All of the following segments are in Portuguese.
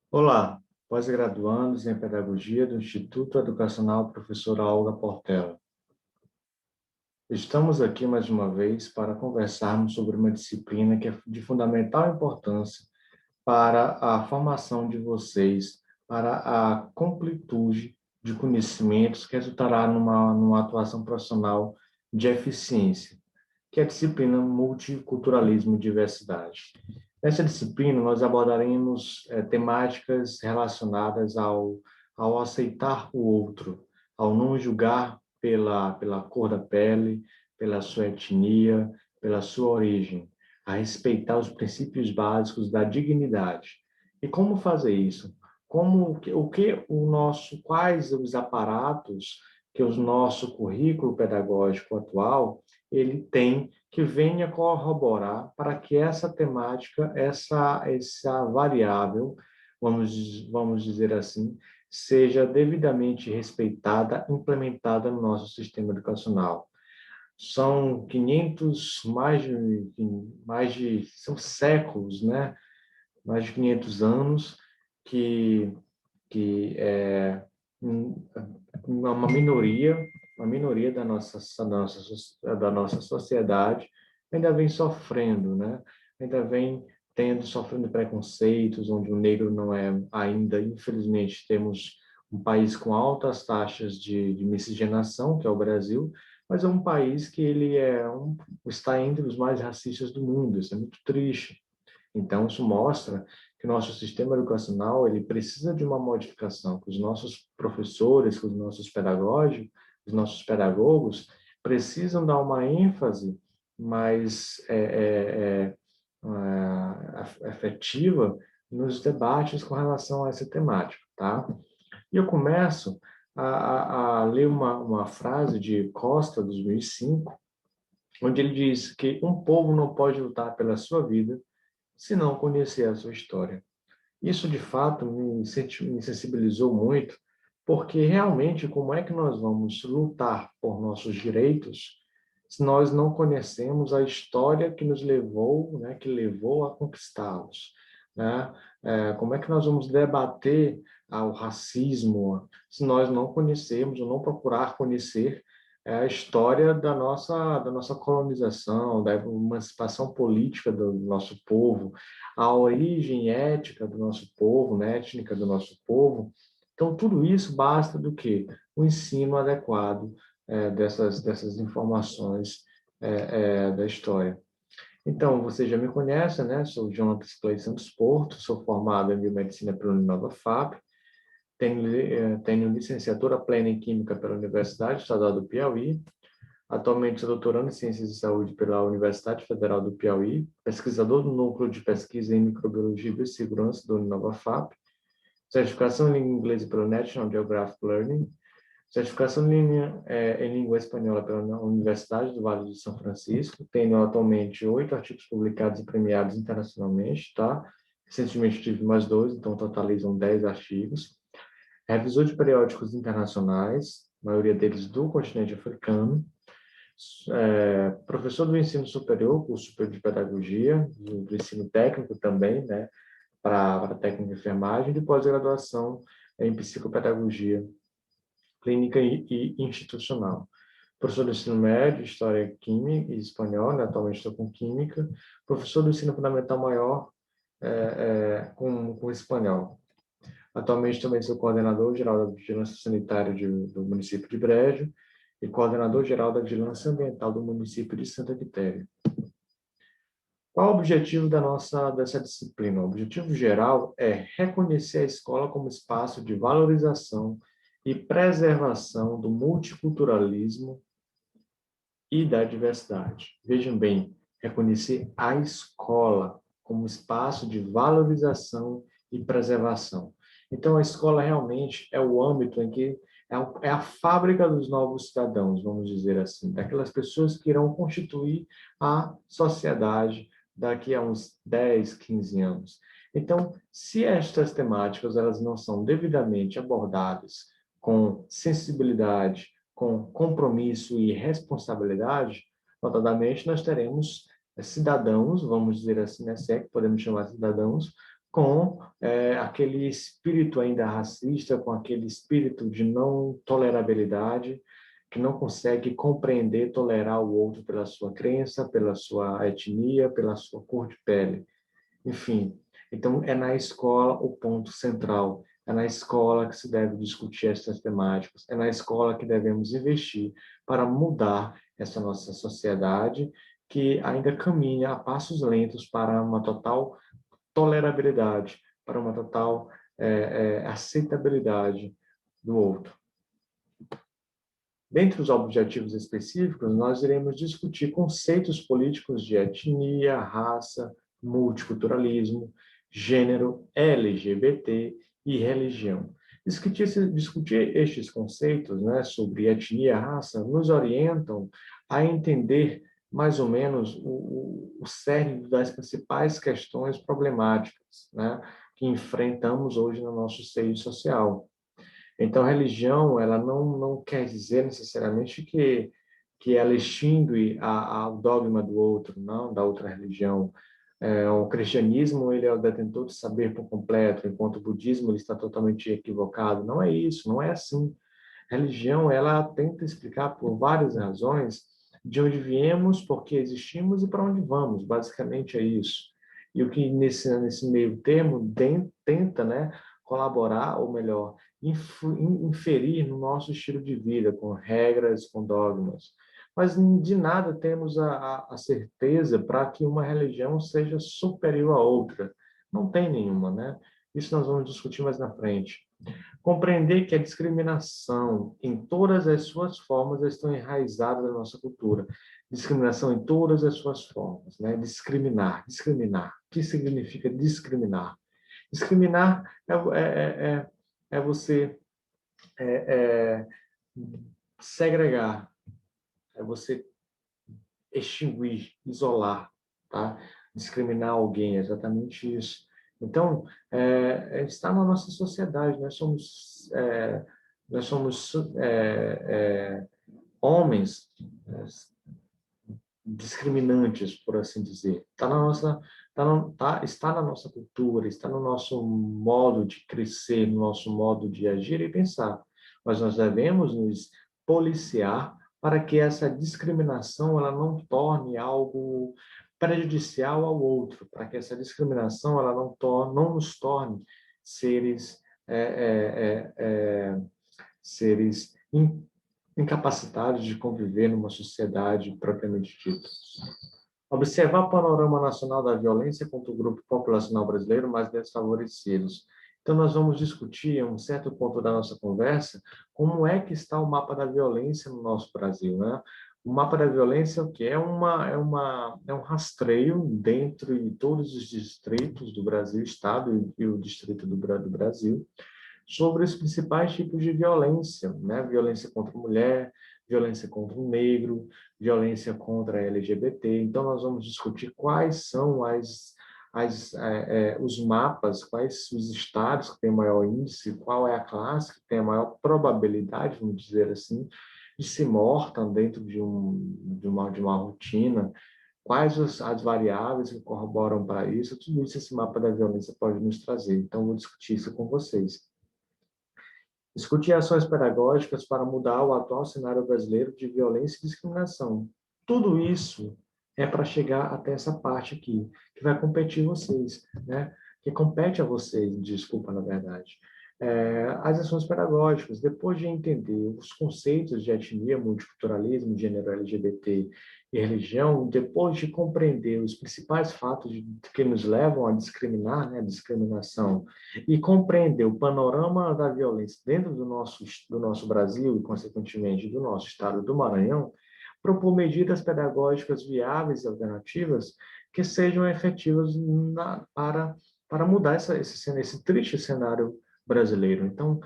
Olá, pós-graduandos em Pedagogia do Instituto Educacional Professora Olga Portela. Estamos aqui mais uma vez para conversarmos sobre uma disciplina que é de fundamental importância para a formação de vocês, para a completude de conhecimentos que resultará numa atuação profissional de eficiência, que é a disciplina Multiculturalismo e Diversidade. Nessa disciplina, nós abordaremos temáticas relacionadas ao aceitar o outro, ao não julgar pela cor da pele, pela sua etnia, pela sua origem, a respeitar os princípios básicos da dignidade. E como fazer isso? Quais os aparatos que o nosso currículo pedagógico atual ele tem que venha corroborar para que essa temática, essa variável, vamos dizer assim, seja devidamente respeitada, implementada no nosso sistema educacional. São 500, são séculos, né? Mais de 500 anos que, que é uma minoria, da nossa sociedade ainda vem sofrendo, né? Ainda vem sofrendo preconceitos, onde o negro não é ainda, infelizmente, temos um país com altas taxas de miscigenação, que é o Brasil, mas é um país que está entre os mais racistas do mundo. Isso é muito triste. Então, isso mostra que o nosso sistema educacional ele precisa de uma modificação, que os nossos professores, que os nossos pedagogos precisam dar uma ênfase mais efetiva nos debates com relação a essa temática, tá? E eu começo a ler uma frase de Costa, 2005, onde ele diz que um povo não pode lutar pela sua vida se não conhecer a sua história. Isso, de fato, me sensibilizou muito, porque realmente, como é que nós vamos lutar por nossos direitos se nós não conhecemos a história que nos levou, né, que levou a conquistá-los, né? Como é que nós vamos debater o racismo se nós não conhecermos ou não procurar conhecer a história da nossa colonização, da emancipação política do nosso povo, a origem ética do nosso povo, né, étnica do nosso povo. Então, tudo isso basta do quê? O ensino adequado dessas informações da história. Então, você já me conhece, né? Sou Jonatas Clay Santos Porto, sou formado em Biomedicina pela Uninova FAP, tenho licenciatura plena em Química pela Universidade Estadual do Piauí. Atualmente sou doutorando em Ciências de Saúde pela Universidade Federal do Piauí, pesquisador do Núcleo de Pesquisa em Microbiologia e Biossegurança do Uninova FAP, certificação em língua inglesa pelo National Geographic Learning, certificação em língua espanhola pela Universidade do Vale de São Francisco. Tenho atualmente 8 artigos publicados e premiados internacionalmente, tá? Recentemente tive mais 2, então totalizam 10 artigos. Revisor de periódicos internacionais, a maioria deles do continente africano. Professor do ensino superior, curso superior de pedagogia, do ensino técnico também, né? Para técnico de enfermagem, de pós-graduação em psicopedagogia clínica e institucional. Professor do ensino médio, História, Química e Espanhol, né? Atualmente estou com Química. Professor do ensino fundamental maior com Espanhol. Atualmente também sou coordenador geral da Vigilância Sanitária do município de Brejo e coordenador geral da Vigilância Ambiental do município de Santa Quitéria. Qual o objetivo dessa disciplina? O objetivo geral é reconhecer a escola como espaço de valorização e preservação do multiculturalismo e da diversidade. Vejam bem, reconhecer a escola como espaço de valorização e preservação. Então, a escola realmente é o âmbito em que é a fábrica dos novos cidadãos, vamos dizer assim, daquelas pessoas que irão constituir a sociedade daqui a uns 10, 15 anos. Então, se estas temáticas elas não são devidamente abordadas com sensibilidade, com compromisso e responsabilidade, notadamente nós teremos cidadãos, vamos dizer assim, né, se é que podemos chamar cidadãos, com aquele espírito ainda racista, com aquele espírito de não tolerabilidade, que não consegue compreender, tolerar o outro pela sua crença, pela sua etnia, pela sua cor de pele. Enfim, então é na escola o ponto central. É na escola que se deve discutir essas temáticas. É na escola que devemos investir para mudar essa nossa sociedade que ainda caminha a passos lentos para uma total tolerabilidade, para uma total aceitabilidade do outro. Dentre os objetivos específicos, nós iremos discutir conceitos políticos de etnia, raça, multiculturalismo, gênero, LGBT e religião. Discutir estes conceitos, né, sobre etnia e raça nos orientam a entender mais ou menos o cerne das principais questões problemáticas, né, que enfrentamos hoje no nosso seio social. Então, religião, ela não quer dizer necessariamente que ela extingue o dogma do outro, não, da outra religião. O cristianismo, ele é o detentor do saber por completo, enquanto o budismo ele está totalmente equivocado. Não é isso, não é assim. Religião, ela tenta explicar por várias razões de onde viemos, por que existimos e para onde vamos. Basicamente é isso. E o que nesse meio termo tenta, né, colaborar, ou melhor, inferir no nosso estilo de vida, com regras, com dogmas. Mas de nada temos a certeza para que uma religião seja superior à outra. Não tem nenhuma, né? Isso nós vamos discutir mais na frente. Compreender que a discriminação, em todas as suas formas, estão enraizadas na nossa cultura. Discriminação em todas as suas formas, né? Discriminar. O que significa discriminar? Discriminar é você é, segregar, é você extinguir, isolar, tá? Discriminar alguém, é exatamente isso. Então, está na nossa sociedade, nós somos homens discriminantes, por assim dizer. Está na nossa cultura, está no nosso modo de crescer, no nosso modo de agir e pensar. Mas nós devemos nos policiar para que essa discriminação ela não torne algo prejudicial ao outro, para que essa discriminação ela não nos torne seres seres incapacitados de conviver numa sociedade propriamente dita. Observar o panorama nacional da violência contra o grupo populacional brasileiro mais desfavorecidos. Então, nós vamos discutir, em um certo ponto da nossa conversa, como é que está o mapa da violência no nosso Brasil, né? O mapa da violência o que é um rastreio dentro de todos os distritos do Brasil, estado e o distrito do Brasil, sobre os principais tipos de violência, né? Violência contra a mulher, violência contra o negro, violência contra a LGBT. Então, nós vamos discutir quais são os mapas, quais os estados que têm maior índice, qual é a classe que tem a maior probabilidade, vamos dizer assim, de se morta dentro de uma rotina, quais as variáveis que corroboram para isso, tudo isso esse mapa da violência pode nos trazer. Então, vou discutir isso com vocês. Discutir ações pedagógicas para mudar o atual cenário brasileiro de violência e discriminação. Tudo isso é para chegar até essa parte aqui, que vai competir vocês, né? Que compete a vocês, desculpa, na verdade. As ações pedagógicas, depois de entender os conceitos de etnia, multiculturalismo, gênero LGBT e religião, depois de compreender os principais fatos que nos levam a discriminar, né, a discriminação, e compreender o panorama da violência dentro do nosso Brasil e, consequentemente, do nosso estado do Maranhão, propor medidas pedagógicas viáveis e alternativas que sejam efetivas para mudar esse triste cenário brasileiro. Então,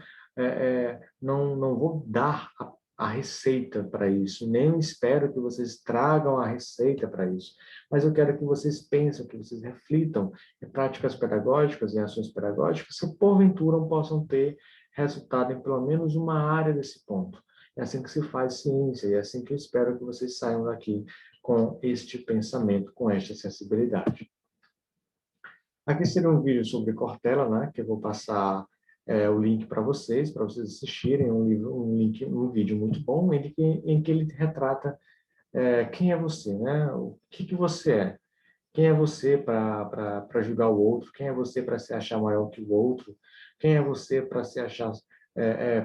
não vou dar a receita para isso, nem espero que vocês tragam a receita para isso, mas eu quero que vocês pensem, que vocês reflitam em práticas pedagógicas, em ações pedagógicas, que porventura possam ter resultado em pelo menos uma área desse ponto. É assim que se faz ciência, e é assim que eu espero que vocês saiam daqui com este pensamento, com esta sensibilidade. Aqui seria um vídeo sobre Cortella, né, que eu vou passar o link para vocês assistirem, um vídeo muito bom, em que ele retrata quem é você, né? O que você é? Quem é você para julgar o outro? Quem é você para se achar maior que o outro? Quem é você para se achar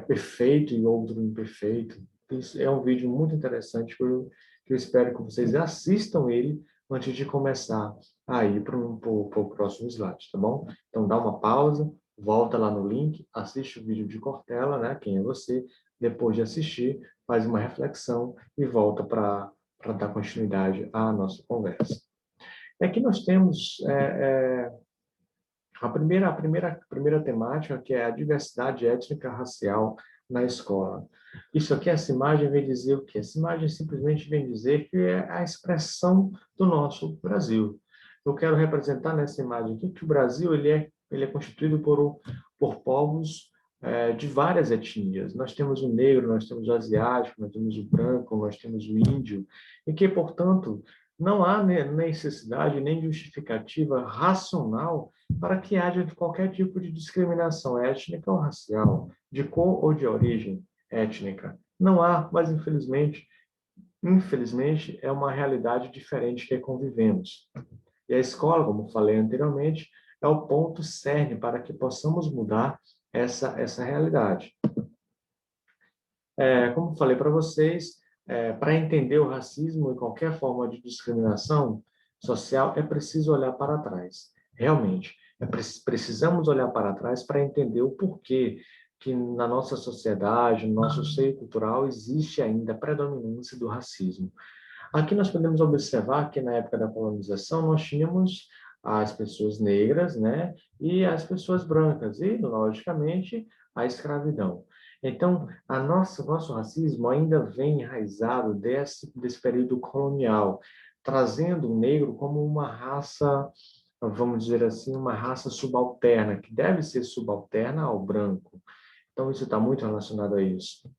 perfeito e outro imperfeito? Isso é um vídeo muito interessante que eu espero que vocês assistam ele antes de começar a ir para o próximo slide, tá bom? Então dá uma pausa, volta lá no link, assiste o vídeo de Cortella, né? Quem é você? Depois de assistir, faz uma reflexão e volta para dar continuidade à nossa conversa. Aqui nós temos a primeira temática, que é a diversidade étnica racial na escola. Isso aqui, essa imagem vem dizer o quê? Essa imagem simplesmente vem dizer que é a expressão do nosso Brasil. Eu quero representar nessa imagem aqui que o Brasil ele é constituído por povos de várias etnias. Nós temos o negro, nós temos o asiático, nós temos o branco, nós temos o índio, e que, portanto, não há necessidade nem justificativa racional para que haja qualquer tipo de discriminação étnica ou racial, de cor ou de origem étnica. Não há, mas infelizmente, é uma realidade diferente que convivemos. E a escola, como falei anteriormente, é o ponto cerne para que possamos mudar essa realidade. Como falei para vocês, para entender o racismo e qualquer forma de discriminação social, é preciso olhar para trás. Realmente, precisamos olhar para trás para entender o porquê que na nossa sociedade, no nosso seio cultural, existe ainda a predominância do racismo. Aqui nós podemos observar que na época da colonização nós tínhamos as pessoas negras, né, e as pessoas brancas, e, logicamente, a escravidão. Então, nosso racismo ainda vem enraizado desse período colonial, trazendo o negro como uma raça, vamos dizer assim, uma raça subalterna, que deve ser subalterna ao branco. Então, isso está muito relacionado a isso.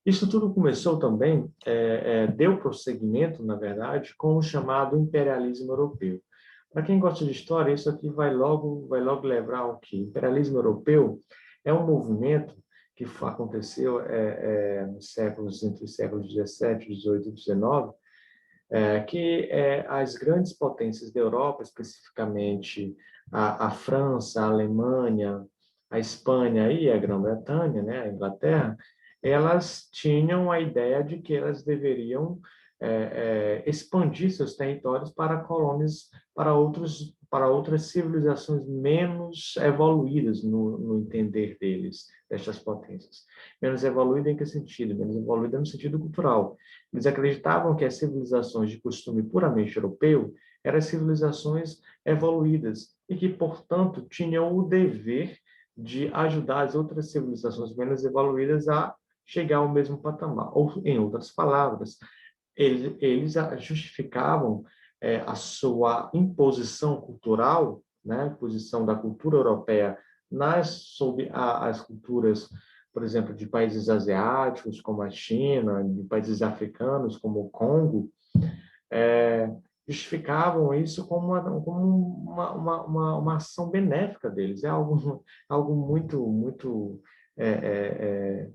Isso tudo começou também, deu prosseguimento, na verdade, com o chamado imperialismo europeu. Para quem gosta de história, isso aqui vai logo lembrar o que? Imperialismo europeu é um movimento que aconteceu entre os séculos 17, 18 e 19, que as grandes potências da Europa, especificamente a França, a Alemanha, a Espanha e a Grã-Bretanha, né, a Inglaterra, elas tinham a ideia de que elas deveriam expandir seus territórios para colônias, para outras civilizações menos evoluídas no entender deles, destas potências. Menos evoluída em que sentido? Menos evoluída no sentido cultural. Eles acreditavam que as civilizações de costume puramente europeu eram civilizações evoluídas e que, portanto, tinham o dever de ajudar as outras civilizações menos evoluídas a chegar ao mesmo patamar. Ou, em outras palavras, eles justificavam a sua imposição cultural, né, a imposição da cultura europeia sobre as culturas, por exemplo, de países asiáticos, como a China, de países africanos, como o Congo, justificavam isso como uma ação benéfica deles. É algo muito é,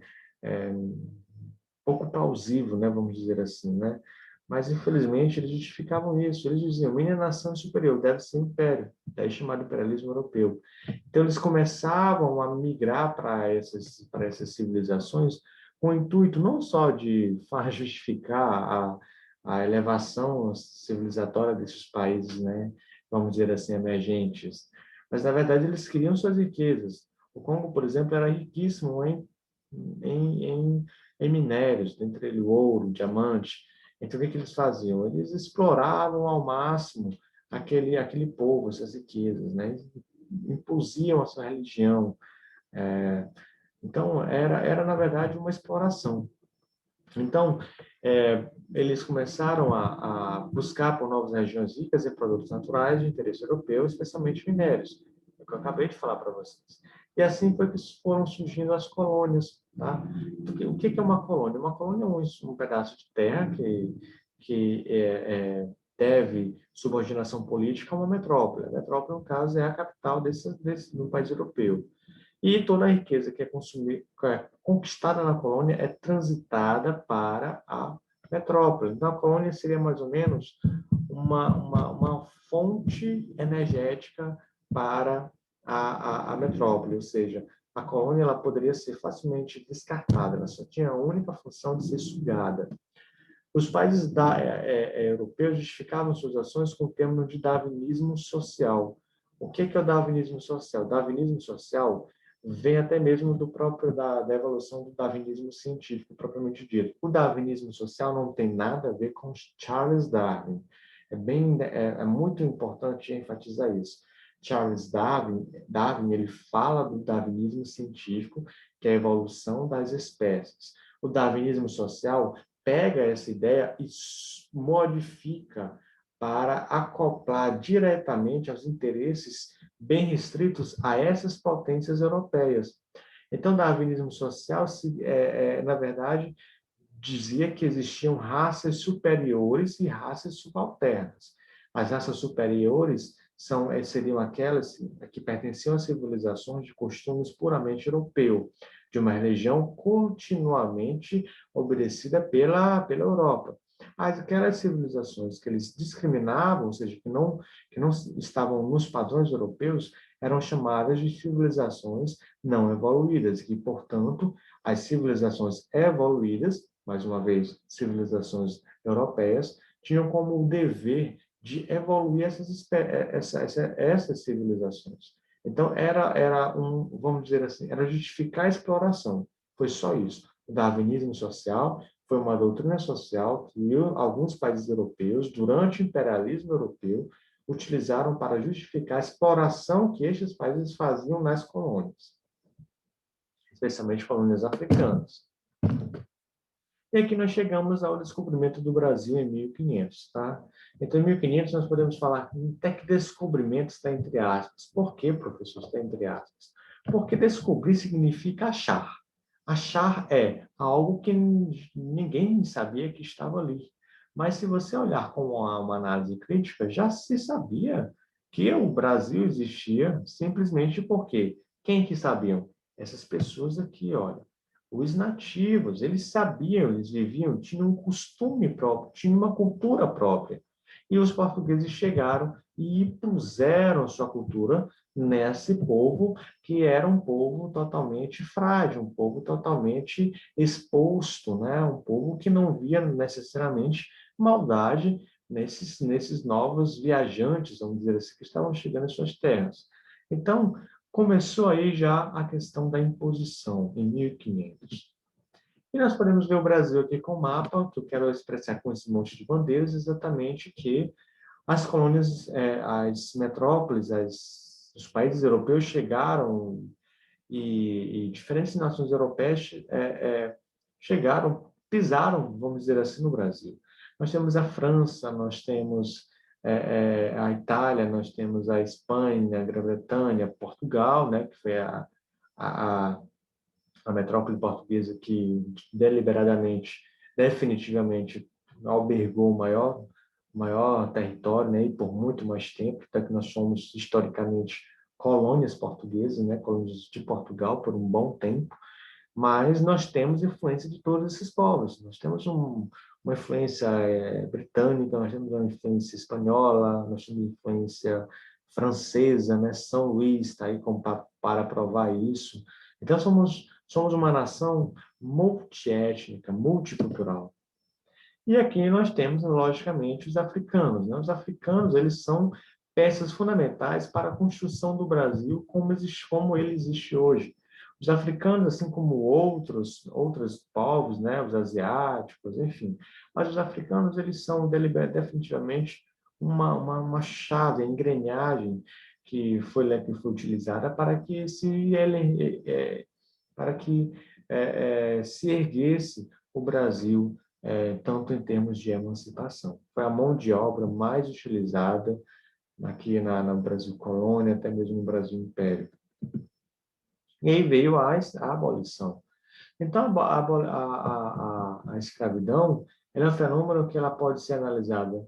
pouco plausível, né, vamos dizer assim, né? Mas, infelizmente, eles justificavam isso. Eles diziam, minha nação é superior, deve ser império, daí chamado imperialismo europeu. Então, eles começavam a migrar para essas civilizações com o intuito não só de justificar a elevação civilizatória desses países, né, vamos dizer assim, emergentes, mas, na verdade, eles queriam suas riquezas. O Congo, por exemplo, era riquíssimo em, em em minérios, entre ele o ouro, o diamante. Então, o que eles faziam? Eles exploravam ao máximo aquele povo, essas riquezas, né? Impusiam a sua religião. Então, era na verdade, uma exploração. Então, eles começaram a buscar por novas regiões ricas em produtos naturais de interesse europeu, especialmente minérios, é o que eu acabei de falar para vocês. E assim foi que foram surgindo as colônias. Tá? O que é uma colônia? Uma colônia é um pedaço de terra que deve subordinação política a uma metrópole. A metrópole, no caso, é a capital de um país europeu. E toda a riqueza que é conquistada na colônia é transitada para a metrópole. Então, a colônia seria mais ou menos uma fonte energética para a metrópole, ou seja, a colônia ela poderia ser facilmente descartada, ela só tinha a única função de ser sugada. Os países europeus justificavam suas ações com o termo de darwinismo social. O que é o darwinismo social? O darwinismo social vem até mesmo da evolução do darwinismo científico, propriamente dito. O darwinismo social não tem nada a ver com Charles Darwin. É muito importante enfatizar isso. Charles Darwin ele fala do darwinismo científico, que é a evolução das espécies. O darwinismo social pega essa ideia e modifica para acoplar diretamente aos interesses bem restritos a essas potências europeias. Então, o darwinismo social, na verdade, dizia que existiam raças superiores e raças subalternas. As raças superiores seriam aquelas que pertenciam a civilizações de costumes puramente europeu, de uma religião continuamente obedecida pela Europa. Aquelas civilizações que eles discriminavam, ou seja, que não estavam nos padrões europeus, eram chamadas de civilizações não evoluídas, e, portanto, as civilizações evoluídas, mais uma vez, civilizações europeias, tinham como dever de evoluir essas civilizações. Então, vamos dizer assim, era justificar a exploração. Foi só isso. O darwinismo social foi uma doutrina social que alguns países europeus, durante o imperialismo europeu, utilizaram para justificar a exploração que estes países faziam nas colônias, especialmente colônias africanas. E aqui nós chegamos ao descobrimento do Brasil em 1500, tá? Então, em 1500 nós podemos falar até que descobrimento está entre aspas. Por que, professor, está entre aspas? Porque descobrir significa achar. Achar é algo que ninguém sabia que estava ali. Mas se você olhar com uma análise crítica, já se sabia que o Brasil existia simplesmente porque quem que sabiam? Essas pessoas aqui, olha. Os nativos, eles sabiam, eles viviam, tinham um costume próprio, tinham uma cultura própria. E os portugueses chegaram e puseram sua cultura nesse povo, que era um povo totalmente frágil, um povo totalmente exposto, né? Um povo que não via necessariamente maldade nesses novos viajantes, vamos dizer assim, que estavam chegando em suas terras. Então, começou aí já a questão da imposição, em 1500. E nós podemos ver o Brasil aqui com o mapa, que eu quero expressar com esse monte de bandeiras, exatamente que as colônias, as metrópoles, os países europeus chegaram e diferentes nações europeias chegaram, pisaram, vamos dizer assim, no Brasil. Nós temos a França, nós temos a Itália, nós temos a Espanha, a Grã-Bretanha, Portugal, né, que foi a, a metrópole portuguesa que deliberadamente, definitivamente albergou o maior território, né, e por muito mais tempo, até que nós somos historicamente colônias portuguesas, né, colônias de Portugal por um bom tempo, mas nós temos influência de todos esses povos. Nós temos uma influência britânica, nós temos uma influência espanhola, nós temos influência francesa, né? São Luís está aí para provar isso. Então, somos uma nação multiétnica, multicultural. E aqui nós temos, logicamente, os africanos, né? Os africanos, eles são peças fundamentais para a construção do Brasil como ele existe hoje. Os africanos, assim como outros povos, né? Os asiáticos, enfim. Mas os africanos, eles são definitivamente uma chave, a engrenagem que foi utilizada para que se erguesse o Brasil tanto em termos de emancipação. Foi a mão de obra mais utilizada aqui no Brasil Colônia, até mesmo no Brasil Império. E aí veio a abolição. Então, a escravidão é um fenômeno que ela pode ser analisada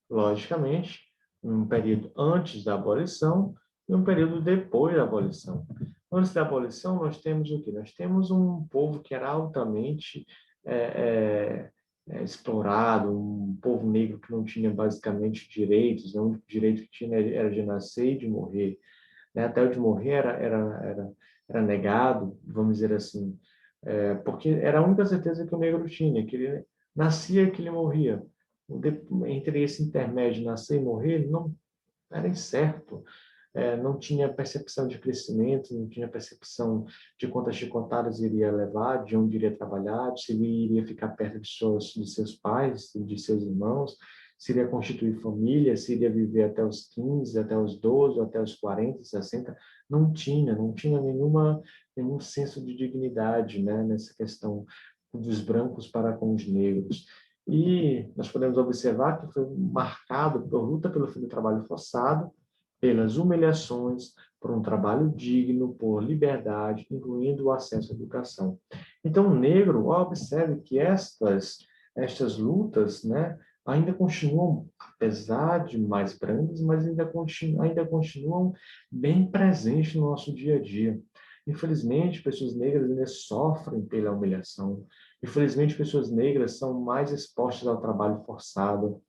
logicamente, um período antes da abolição e um período depois da abolição. Antes da abolição, nós temos o quê? Nós temos um povo que era altamente é, explorado, um povo negro que não tinha basicamente direitos, né? O único direito que tinha era de nascer e de morrer, né? Até o de morrer era negado, vamos dizer assim, porque era a única certeza que o negro tinha, que ele nascia e que ele morria. Entre esse intermédio, nascer e morrer, não era incerto. Não tinha percepção de crescimento, não tinha percepção de quantas chicotadas iria levar, de onde iria trabalhar, se ele iria ficar perto de seus pais, de seus irmãos, se iria constituir família, se iria viver até os 15, até os 12, até os 40, 60. Não tinha nenhum senso de dignidade, né, nessa questão dos brancos para com os negros. E nós podemos observar que foi marcado por luta pelo fim do trabalho forçado, pelas humilhações, por um trabalho digno, por liberdade, incluindo o acesso à educação. Então, o negro, observe que estas lutas, né, ainda continuam, apesar de mais brandas, mas ainda continuam bem presentes no nosso dia a dia. Infelizmente, pessoas negras ainda sofrem pela humilhação. Infelizmente, pessoas negras são mais expostas ao trabalho forçado.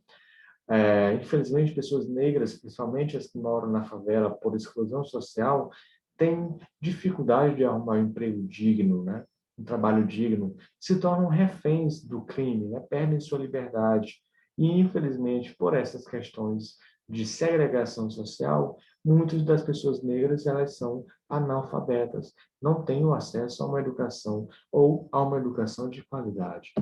Infelizmente, pessoas negras, principalmente as que moram na favela por exclusão social, têm dificuldade de arrumar um emprego digno, né? Um trabalho digno, se tornam reféns do crime, né? Perdem sua liberdade. E, infelizmente, por essas questões de segregação social, muitas das pessoas negras elas são analfabetas, não têm o acesso a uma educação ou a uma educação de qualidade.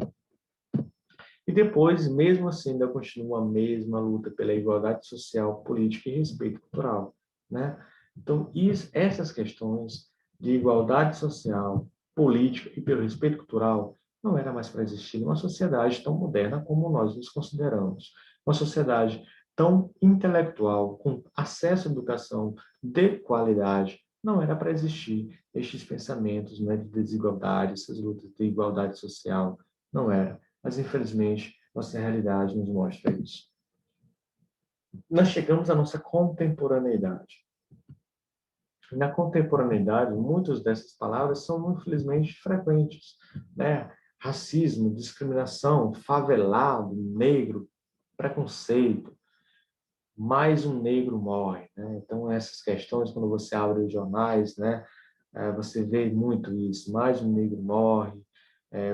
E depois, mesmo assim, ainda continua a mesma luta pela igualdade social, política e respeito cultural, né? Então, essas questões de igualdade social, política e pelo respeito cultural não era mais para existir numa sociedade tão moderna como nós nos consideramos. Uma sociedade tão intelectual, com acesso à educação de qualidade, não era para existir estes pensamentos, né, de desigualdade, essas lutas de igualdade social, não era. Mas, infelizmente, nossa realidade nos mostra isso. Nós chegamos à nossa contemporaneidade. Na contemporaneidade, muitas dessas palavras são, infelizmente, frequentes, né? Racismo, discriminação, favelado, negro, preconceito, mais um negro morre, né? Então, essas questões, quando você abre os jornais, né, você vê muito isso, mais um negro morre.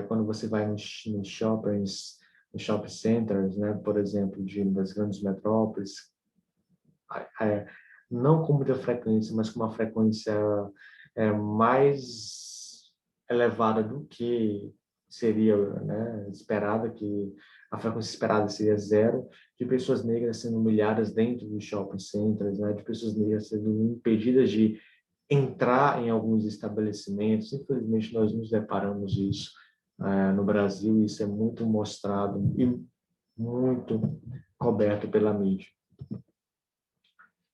Quando você vai nos shopping centers, né, por exemplo, das grandes metrópoles, é, não com muita frequência, mas com uma frequência mais elevada do que seria, né, esperada, que a frequência esperada seria zero, de pessoas negras sendo humilhadas dentro dos shopping centers, né, de pessoas negras sendo impedidas de entrar em alguns estabelecimentos. Infelizmente, nós nos deparamos isso no Brasil, e isso é muito mostrado e muito coberto pela mídia.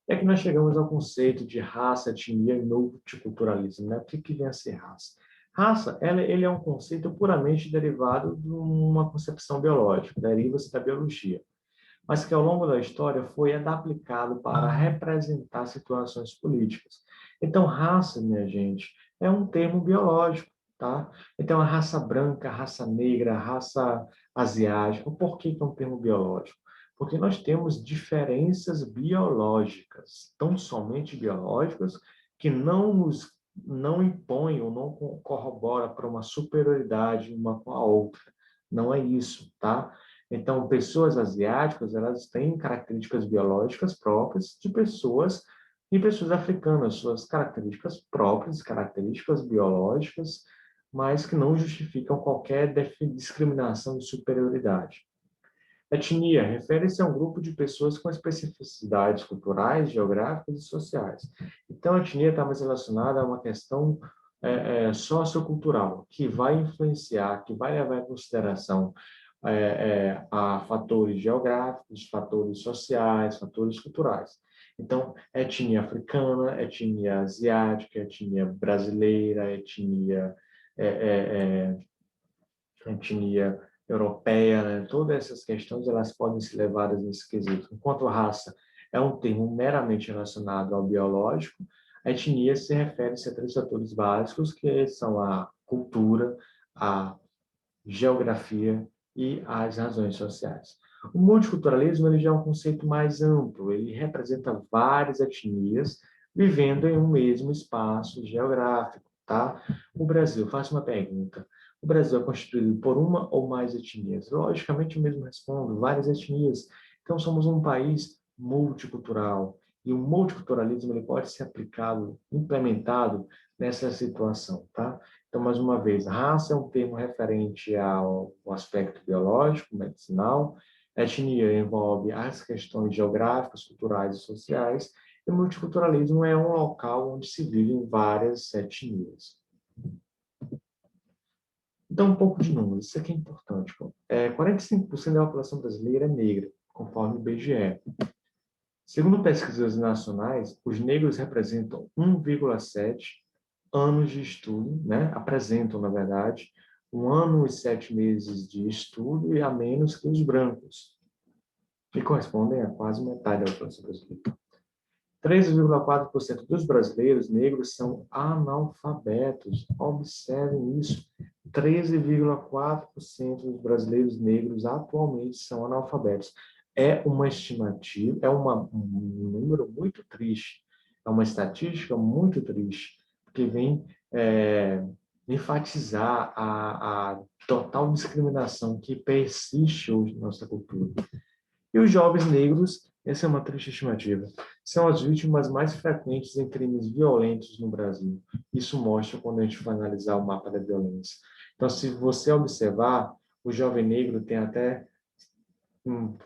É que nós chegamos ao conceito de raça, etnia e multiculturalismo, né? O que vem a ser raça? Raça, ele é um conceito puramente derivado de uma concepção biológica, deriva-se da biologia, mas que ao longo da história foi aplicado para representar situações políticas. Então, raça, minha gente, é um termo biológico, tá? Então, a raça branca, a raça negra, a raça asiática, por que é um termo biológico? Porque nós temos diferenças biológicas, tão somente biológicas, que não impõem ou não corrobora para uma superioridade uma com a outra. Não é isso, tá? Então, pessoas asiáticas, elas têm características biológicas próprias de pessoas e pessoas africanas, suas características próprias, características biológicas, mas que não justificam qualquer discriminação de superioridade. Etnia refere-se a um grupo de pessoas com especificidades culturais, geográficas e sociais. Então, a etnia está mais relacionada a uma questão sociocultural, que vai influenciar, que vai levar em consideração a fatores geográficos, fatores sociais, fatores culturais. Então, etnia africana, etnia asiática, etnia brasileira, etnia europeia, né? Todas essas questões elas podem ser levadas nesse quesito. Enquanto raça é um termo meramente relacionado ao biológico, a etnia se refere-se a três fatores básicos, que são a cultura, a geografia e as razões sociais. O multiculturalismo ele já é um conceito mais amplo, ele representa várias etnias vivendo em um mesmo espaço geográfico, tá? O Brasil, faço uma pergunta. O Brasil é constituído por uma ou mais etnias? Logicamente, eu mesmo respondo, várias etnias. Então, somos um país multicultural. E o multiculturalismo ele pode ser aplicado, implementado nessa situação, tá? Então, mais uma vez, raça é um termo referente ao aspecto biológico, medicinal. Etnia envolve as questões geográficas, culturais e sociais. E o multiculturalismo é um local onde se vivem várias etnias. Então, um pouco de números. Isso aqui é importante. 45% da população brasileira é negra, conforme o IBGE. Segundo pesquisas nacionais, os negros representam 1,7 anos de estudo, né? Apresentam, na verdade, 1 ano e 7 meses de estudo e a menos que os brancos, que correspondem a quase metade da população brasileira. 13,4% dos brasileiros negros são analfabetos. Observem isso. 13,4% dos brasileiros negros atualmente são analfabetos. É uma estimativa, um número muito triste. É uma estatística muito triste, que vem enfatizar a total discriminação que persiste hoje na nossa cultura. E os jovens negros, essa é uma triste estimativa, são as vítimas mais frequentes em crimes violentos no Brasil. Isso mostra quando a gente vai analisar o mapa da violência. Então, se você observar, o jovem negro tem até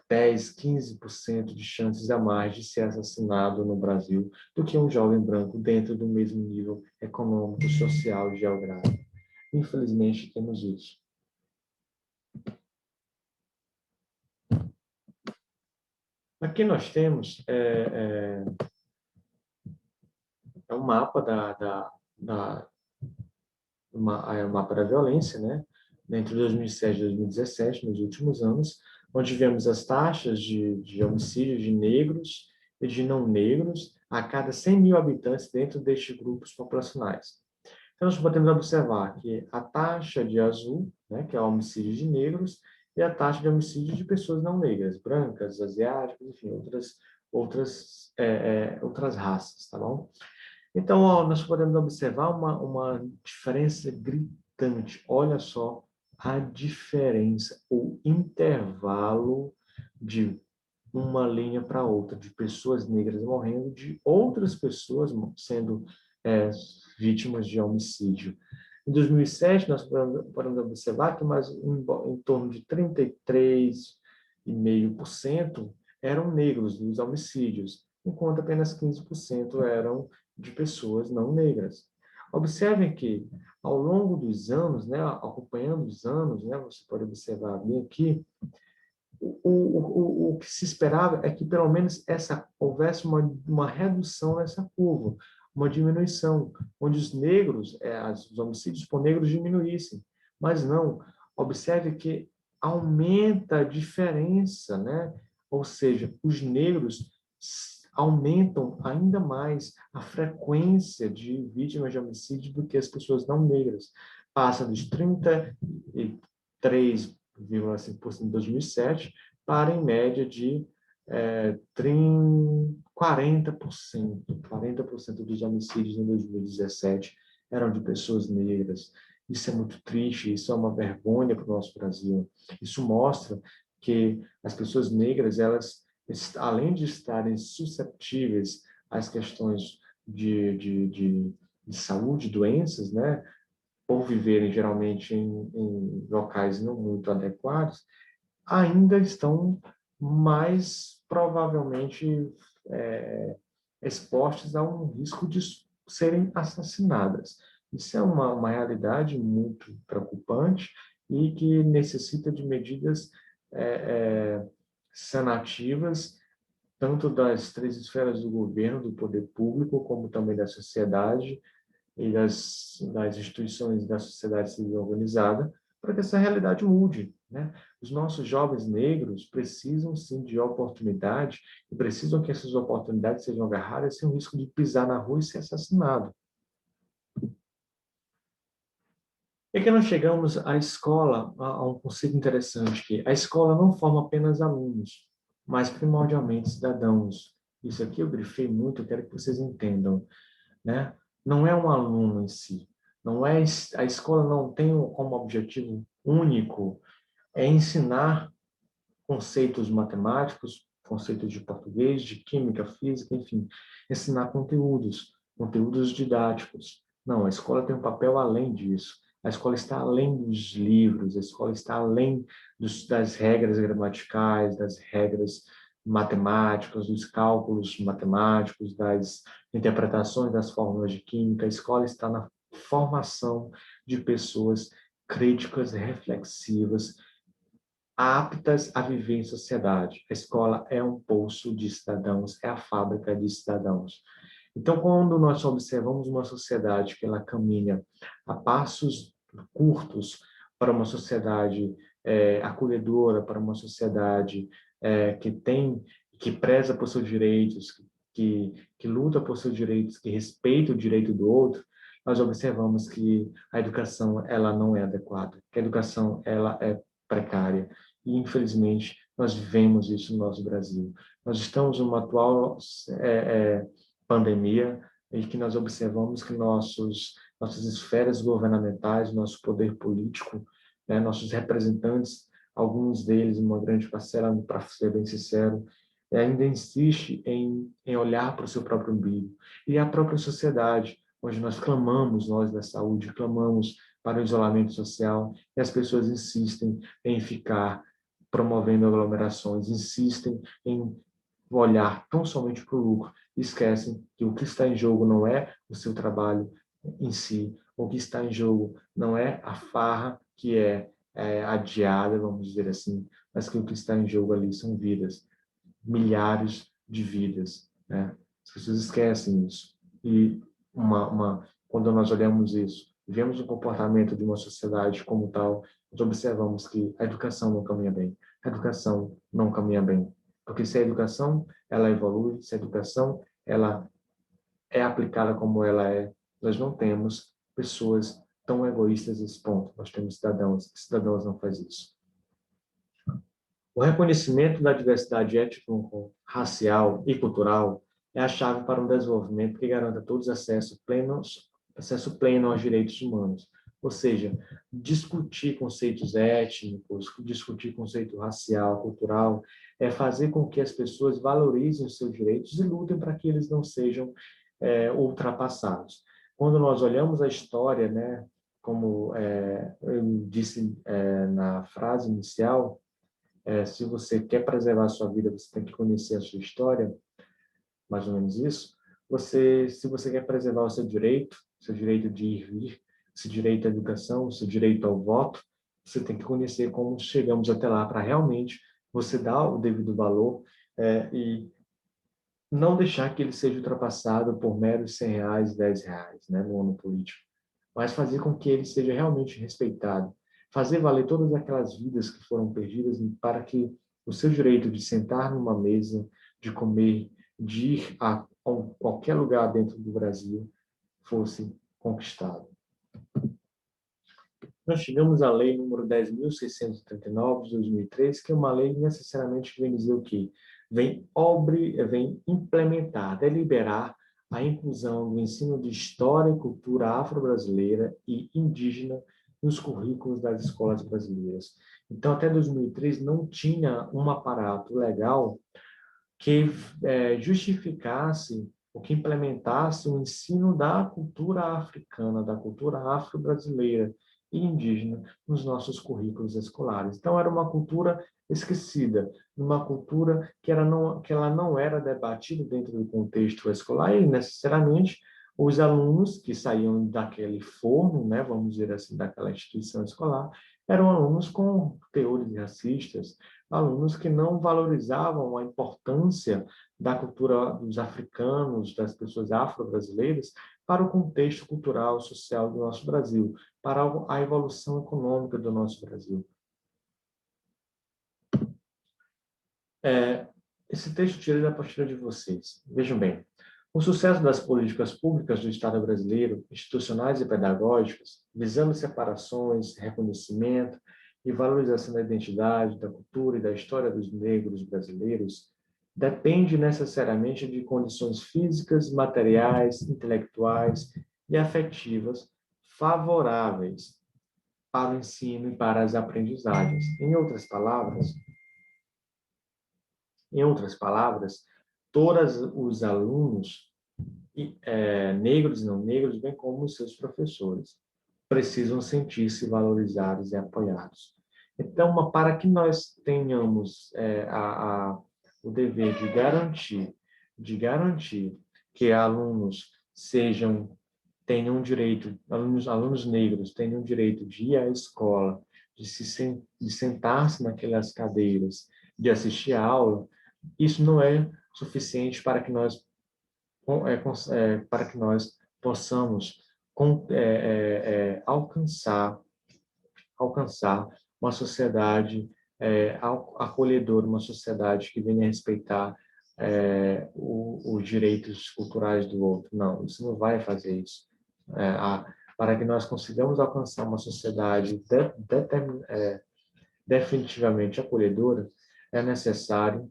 10, 15% de chances a mais de ser assassinado no Brasil do que um jovem branco dentro do mesmo nível econômico, social e geográfico. Infelizmente, temos isso. Aqui nós temos um mapa o mapa da violência, né? Entre 2007 e 2017, nos últimos anos, onde vemos as taxas de homicídio de negros e de não negros a cada 100 mil habitantes dentro destes grupos populacionais. Então, nós podemos observar que a taxa de azul, né, que é o homicídio de negros, e a taxa de homicídio de pessoas não negras, brancas, asiáticas, enfim, outras raças, tá bom? Então, ó, nós podemos observar uma diferença gritante. Olha só a diferença, o intervalo de uma linha para outra, de pessoas negras morrendo, de outras pessoas sendo vítimas de homicídio. Em 2007, nós podemos observar que em torno de 33,5% eram negros nos homicídios, enquanto apenas 15% eram de pessoas não negras. Observem que, ao longo dos anos, né, acompanhando os anos, né, você pode observar bem aqui, o que se esperava é que, pelo menos, houvesse uma redução nessa curva, uma diminuição, onde os negros, os homicídios por negros diminuíssem. Mas não, observe que aumenta a diferença, né? Ou seja, os negros aumentam ainda mais a frequência de vítimas de homicídio do que as pessoas não negras. Passa dos 33,5% em 2007 para, em média, de 40% dos homicídios em 2017 eram de pessoas negras. Isso é muito triste, isso é uma vergonha para o nosso Brasil. Isso mostra que as pessoas negras, elas, além de estarem susceptíveis às questões de saúde, doenças, né, por viverem geralmente em locais não muito adequados, ainda estão mais provavelmente expostas a um risco de serem assassinadas. Isso é uma realidade muito preocupante e que necessita de medidas sanativas, tanto das três esferas do governo, do poder público, como também da sociedade e das instituições da sociedade civil organizada, para que essa realidade mude, né? Os nossos jovens negros precisam, sim, de oportunidade e precisam que essas oportunidades sejam agarradas sem o risco de pisar na rua e ser assassinado. É que nós chegamos à escola, a um conceito interessante, que a escola não forma apenas alunos, mas primordialmente cidadãos. Isso aqui eu grifei muito, eu quero que vocês entendam, né? Não é um aluno em si, não é a escola não tem como objetivo único ensinar conceitos matemáticos, conceitos de português, de química, física, enfim, ensinar conteúdos didáticos. Não, a escola tem um papel além disso. A escola está além dos livros, a escola está além das regras gramaticais, das regras matemáticas, dos cálculos matemáticos, das interpretações das fórmulas de química. A escola está na formação de pessoas críticas, reflexivas, aptas a viver em sociedade. A escola é um poço de cidadãos, é a fábrica de cidadãos. Então, quando nós observamos uma sociedade que ela caminha a passos curtos para uma sociedade acolhedora, para uma sociedade que preza por seus direitos, que luta por seus direitos, que respeita o direito do outro, nós observamos que a educação ela não é adequada, que a educação ela é precária. E, infelizmente, nós vivemos isso no nosso Brasil. Nós estamos numa atual pandemia e que nós observamos que nossas esferas governamentais, nosso poder político, né, nossos representantes, alguns deles, uma grande parcela, para ser bem sincero, ainda insiste em olhar para o seu próprio umbigo. E a própria sociedade, onde nós clamamos, nós da saúde, clamamos para o isolamento social, e as pessoas insistem em ficar promovendo aglomerações, insistem em olhar tão somente para o lucro, esquecem que o que está em jogo não é o seu trabalho em si, o que está em jogo não é a farra que é adiada, vamos dizer assim, mas que o que está em jogo ali são vidas, milhares de vidas, né? As pessoas esquecem isso. E quando nós olhamos isso, vemos o comportamento de uma sociedade como tal, nós observamos que a educação não caminha bem. A educação não caminha bem. Porque se a educação ela evolui, se a educação ela é aplicada como ela é, nós não temos pessoas tão egoístas nesse ponto. Nós temos cidadãos não faz isso. O reconhecimento da diversidade étnico-racial e cultural é a chave para um desenvolvimento que garanta a todos acesso pleno aos direitos humanos. Ou seja, discutir conceitos étnicos, discutir conceito racial, cultural, é fazer com que as pessoas valorizem os seus direitos e lutem para que eles não sejam ultrapassados. Quando nós olhamos a história, né, como eu disse na frase inicial, se você quer preservar a sua vida, você tem que conhecer a sua história, mais ou menos isso. Se você quer preservar o seu direito de ir e vir, seu direito à educação, seu direito ao voto, você tem que conhecer como chegamos até lá para realmente você dar o devido valor e não deixar que ele seja ultrapassado por meros R$ 100, R$ 10, né, no ano político, mas fazer com que ele seja realmente respeitado, fazer valer todas aquelas vidas que foram perdidas para que o seu direito de sentar numa mesa, de comer, de ir a qualquer lugar dentro do Brasil fosse conquistado. Nós chegamos à lei número 10.639 de 2003, que é uma lei necessariamente que vem dizer o quê? Vem implementar, deliberar a inclusão do ensino de história e cultura afro-brasileira e indígena nos currículos das escolas brasileiras. Então, até 2003 não tinha um aparato legal que justificasse ou que implementasse o ensino da cultura africana, da cultura afro-brasileira e indígena nos nossos currículos escolares. Então, era uma cultura esquecida, uma cultura que ela não era debatida dentro do contexto escolar e, necessariamente, os alunos que saíam daquele forno, né, vamos dizer assim, daquela instituição escolar, eram alunos com teores racistas, alunos que não valorizavam a importância da cultura dos africanos, das pessoas afro-brasileiras, para o contexto cultural e social do nosso Brasil, para a evolução econômica do nosso Brasil. Esse texto tirei da apostila de vocês. Vejam bem, o sucesso das políticas públicas do Estado brasileiro, institucionais e pedagógicas, visando separações, reconhecimento e valorização da identidade, da cultura e da história dos negros brasileiros, depende necessariamente de condições físicas, materiais, intelectuais e afetivas favoráveis para o ensino e para as aprendizagens. Em outras palavras, todos os alunos, negros e não negros, bem como os seus professores, precisam sentir-se valorizados e apoiados. Então, para que nós tenhamos o dever de garantir que alunos tenham direito, alunos negros tenham direito de ir à escola, de sentar-se naquelas cadeiras, de assistir a aula, isso não é suficiente para que nós possamos alcançar uma sociedade acolhedora, uma sociedade que venha respeitar os direitos culturais do outro. Não, isso não vai fazer isso. Para que nós consigamos alcançar uma sociedade definitivamente acolhedora, é necessário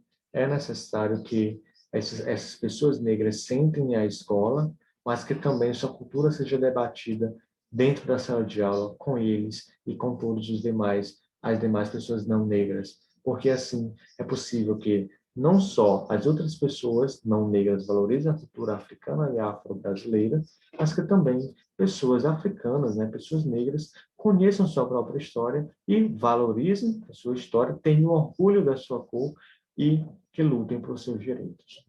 que essas pessoas negras sentem a escola, mas que também sua cultura seja debatida dentro da sala de aula com eles e com todos as demais pessoas não negras, porque assim é possível que não só as outras pessoas não negras valorizem a cultura africana e afro-brasileira, mas que também pessoas africanas, né, pessoas negras, conheçam sua própria história e valorizem a sua história, tenham orgulho da sua cor e que lutem por seus direitos.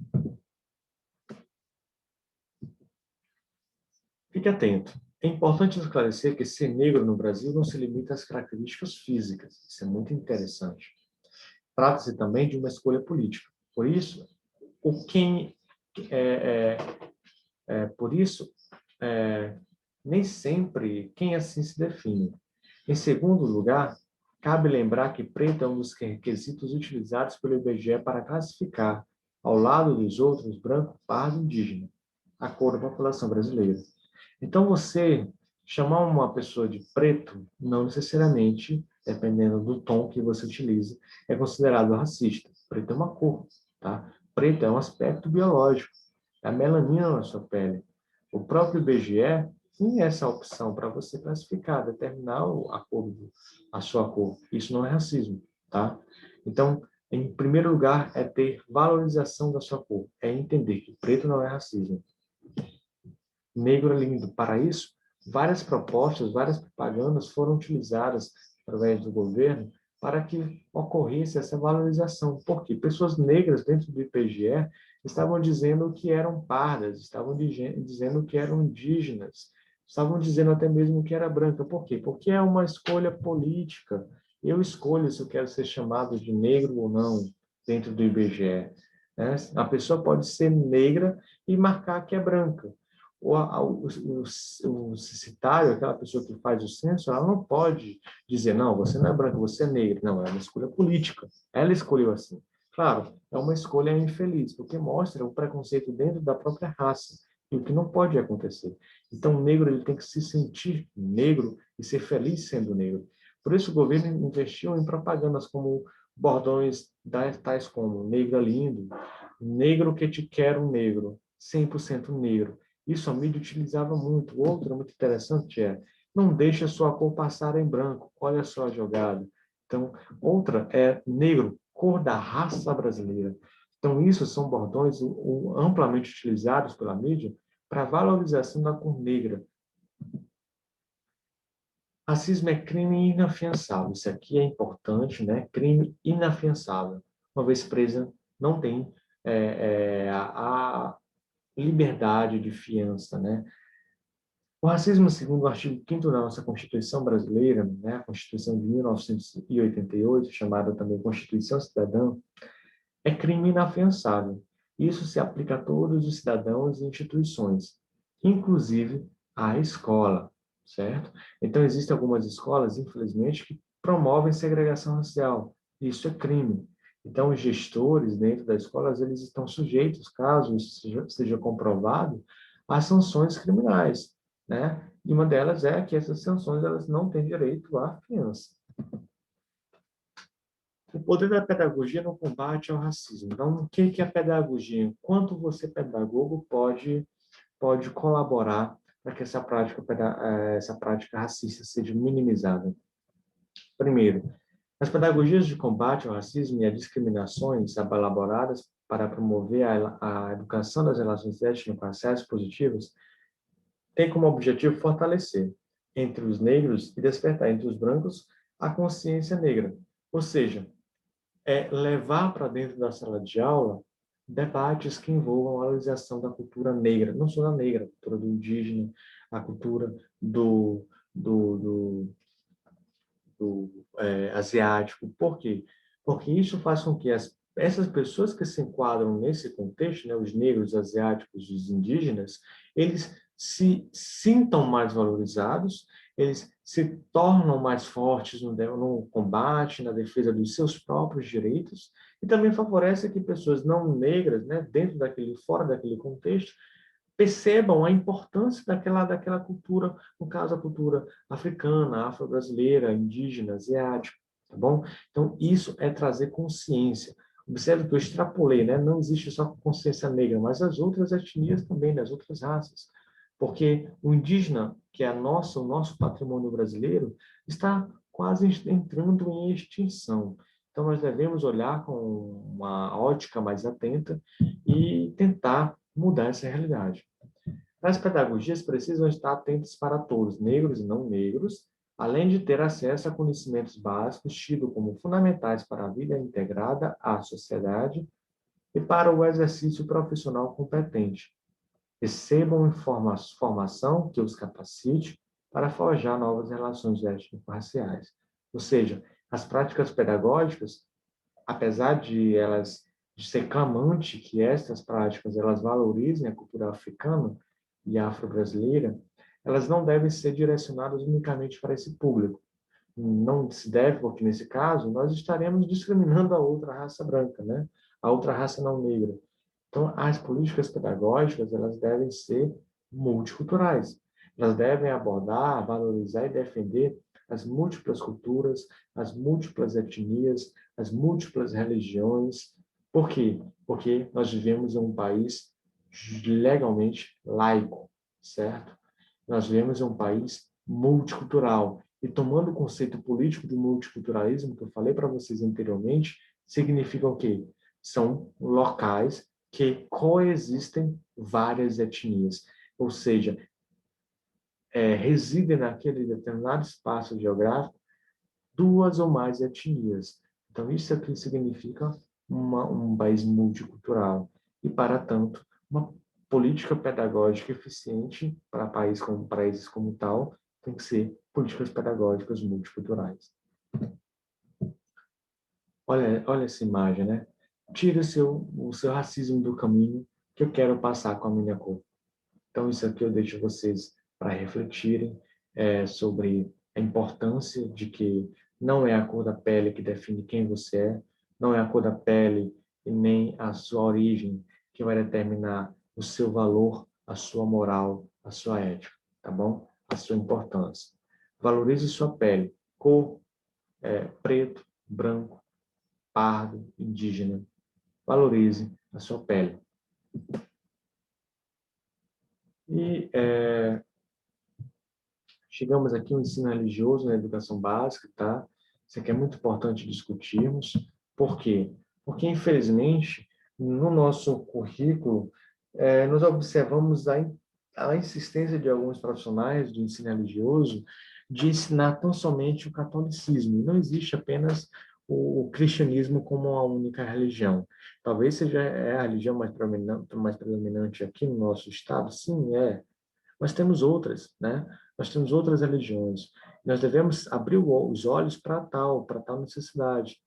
Fique atento. É importante esclarecer que ser negro no Brasil não se limita às características físicas. Isso é muito interessante. Trata-se também de uma escolha política. Por isso, por isso, nem sempre quem assim se define. Em segundo lugar, cabe lembrar que preto é um dos requisitos utilizados pelo IBGE para classificar, ao lado dos outros, branco, pardo e indígena, a cor da população brasileira. Então, você chamar uma pessoa de preto, não necessariamente, dependendo do tom que você utiliza, é considerado racista. Preto é uma cor, tá? Preto é um aspecto biológico, é a melanina na sua pele. O próprio IBGE tem essa opção para você classificar, determinar a sua cor. Isso não é racismo, tá? Então, em primeiro lugar, é ter valorização da sua cor, é entender que preto não é racismo. Negro é lindo. Para isso, várias propostas, várias propagandas foram utilizadas através do governo para que ocorresse essa valorização. Porque pessoas negras dentro do IBGE estavam dizendo que eram pardas, estavam dizendo que eram indígenas, estavam dizendo até mesmo que era branca. Por quê? Porque é uma escolha política. Eu escolho se eu quero ser chamado de negro ou não dentro do IBGE. Né? A pessoa pode ser negra e marcar que é branca. O censitário, aquela pessoa que faz o censo, ela não pode dizer, não, você não é branco, você é negro. Não, é uma escolha política. Ela escolheu assim. Claro, é uma escolha infeliz, porque mostra o preconceito dentro da própria raça, e o que não pode acontecer. Então, o negro ele tem que se sentir negro e ser feliz sendo negro. Por isso, o governo investiu em propagandas como bordões tais como negro é lindo, negro que te quero negro, 100% negro. Isso a mídia utilizava muito. Outro muito interessante não deixe a sua cor passar em branco. Olha só a jogada. Então, outra é negro, cor da raça brasileira. Então, isso são bordões amplamente utilizados pela mídia para a valorização da cor negra. Racismo é crime inafiançável. Isso aqui é importante, né? Crime inafiançável. Uma vez presa, não tem a liberdade de fiança, né? O racismo, segundo o artigo 5º da nossa Constituição brasileira, né, a Constituição de 1988, chamada também Constituição Cidadã, é crime inafiançável. Isso se aplica a todos os cidadãos e instituições, inclusive à escola, certo? Então, existem algumas escolas, infelizmente, que promovem segregação racial. Isso é crime. Então, os gestores dentro das escolas, eles estão sujeitos, caso isso seja comprovado, a sanções criminais, né? E uma delas é que essas sanções elas não têm direito à fiança. O poder da pedagogia no combate ao racismo. Então, o que é a pedagogia? Quanto você, pedagogo, pode colaborar para que essa prática racista seja minimizada? Primeiro, as pedagogias de combate ao racismo e às discriminações elaboradas para promover a educação das relações étnico-raciais positivas têm como objetivo fortalecer entre os negros e despertar entre os brancos a consciência negra. Ou seja, levar para dentro da sala de aula debates que envolvam a valorização da cultura negra, não só da negra, a cultura do indígena, a cultura do, do, asiático. Por quê? Porque isso faz com que essas pessoas que se enquadram nesse contexto, né, os negros, os asiáticos, os indígenas, eles se sintam mais valorizados, eles se tornam mais fortes no combate, na defesa dos seus próprios direitos, e também favorece que pessoas não negras, né, fora daquele contexto, percebam a importância daquela cultura, no caso a cultura africana, afro-brasileira, indígena, asiática, tá bom? Então, isso é trazer consciência. Observe que eu extrapolei, né? Não existe só consciência negra, mas as outras etnias também, das outras raças. Porque o indígena, que é o nosso patrimônio brasileiro, está quase entrando em extinção. Então, nós devemos olhar com uma ótica mais atenta e tentar mudar essa realidade. As pedagogias precisam estar atentas para todos, negros e não negros, além de ter acesso a conhecimentos básicos tidos como fundamentais para a vida integrada à sociedade e para o exercício profissional competente. Recebam formação que os capacite para forjar novas relações étnico-raciais. Ou seja, as práticas pedagógicas, apesar de ser clamante que estas práticas elas valorizem a cultura africana e afro-brasileira, elas não devem ser direcionadas unicamente para esse público. Não se deve, porque nesse caso nós estaremos discriminando a outra raça branca, né? A outra raça não negra. Então, as políticas pedagógicas elas devem ser multiculturais. Elas devem abordar, valorizar e defender as múltiplas culturas, as múltiplas etnias, as múltiplas religiões. Por quê? Porque nós vivemos em um país legalmente laico, certo? Nós vivemos em um país multicultural. E tomando o conceito político de multiculturalismo, que eu falei para vocês anteriormente, significa o quê? São locais que coexistem várias etnias. Ou seja, residem naquele determinado espaço geográfico duas ou mais etnias. Então, isso aqui significa um país multicultural. E, para tanto, uma política pedagógica eficiente para países como tal tem que ser políticas pedagógicas multiculturais. Olha essa imagem, né? Tira o seu racismo do caminho que eu quero passar com a minha cor. Então, isso aqui eu deixo vocês para refletirem sobre a importância de que não é a cor da pele que define quem você é, não é a cor da pele e nem a sua origem que vai determinar o seu valor, a sua moral, a sua ética, tá bom? A sua importância. Valorize sua pele, cor, preto, branco, pardo, indígena. Valorize a sua pele. E chegamos aqui ao ensino religioso na educação básica, tá? Isso aqui é muito importante discutirmos. Por quê? Porque, infelizmente, no nosso currículo, nós observamos a insistência de alguns profissionais do ensino religioso de ensinar tão somente o catolicismo. Não existe apenas o cristianismo como a única religião. Talvez seja a religião mais predominante aqui no nosso estado, sim, mas temos outras, né? Nós temos outras religiões. Nós devemos abrir os olhos para tal necessidade.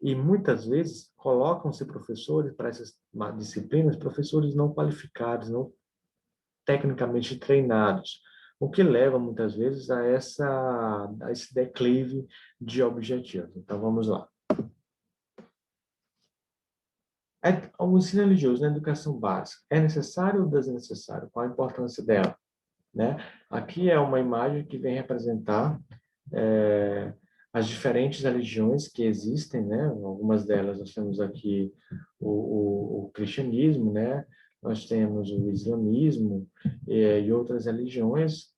E muitas vezes colocam-se professores para essas disciplinas, professores não qualificados, não tecnicamente treinados, o que leva muitas vezes a esse declive de objetivos. Então vamos lá. O ensino religioso na educação básica é necessário ou desnecessário? Qual a importância dela? Né? Aqui é uma imagem que vem representar é, as diferentes religiões que existem, né? Algumas delas nós temos aqui o cristianismo, né? Nós temos o islamismo e outras religiões.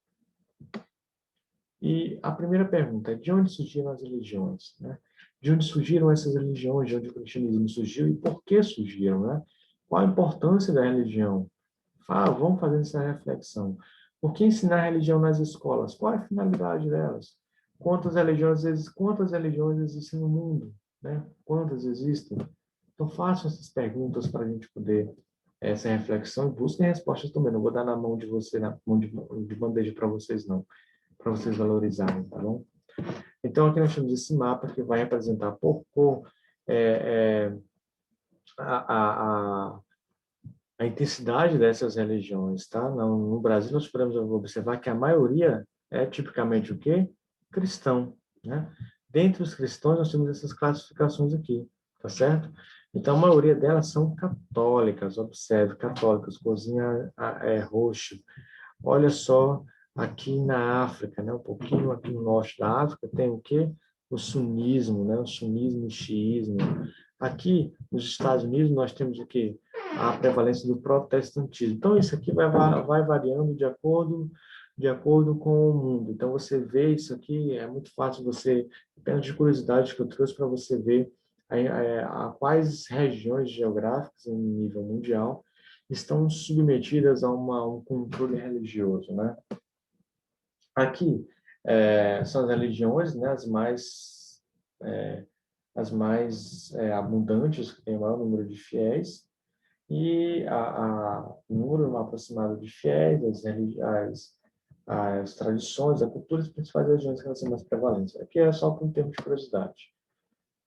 E a primeira pergunta é: de onde surgiram as religiões, né? De onde surgiram essas religiões? De onde o cristianismo surgiu e por que surgiram, né? Qual a importância da religião? Vamos fazer essa reflexão. Por que ensinar religião nas escolas? Qual é a finalidade delas? Quantas religiões existem no mundo? Né? Quantas existem? Então, façam essas perguntas para a gente poder essa reflexão e busquem respostas também. Não vou dar na mão de você, na mão de bandeja para vocês, não. Para vocês valorizarem, tá bom? Então, aqui nós temos esse mapa que vai representar por cor é, é, a, a, a intensidade dessas religiões, tá? No Brasil, nós podemos observar que a maioria é tipicamente o quê? Cristão, né? Dentre os cristãos, nós temos essas classificações aqui, tá certo? Então, a maioria delas são católicas, observe, católicas, cozinha roxa. Olha só, aqui na África, né? Um pouquinho aqui no norte da África, tem o quê? O sunismo, né? O sunismo e o xiismo. Aqui, nos Estados Unidos, nós temos o quê? A prevalência do protestantismo. Então, isso aqui vai variando de acordo com o mundo. Então, você vê isso aqui, é muito fácil você, apenas de curiosidade que eu trouxe para você ver a quais regiões geográficas em nível mundial estão submetidas a um controle religioso, né? Aqui são as religiões, né, é, as mais abundantes, que têm o maior número de fiéis, e o número aproximado de fiéis, as tradições, a cultura, as principais religiões que elas são mais prevalentes. Aqui é só por um termo de curiosidade.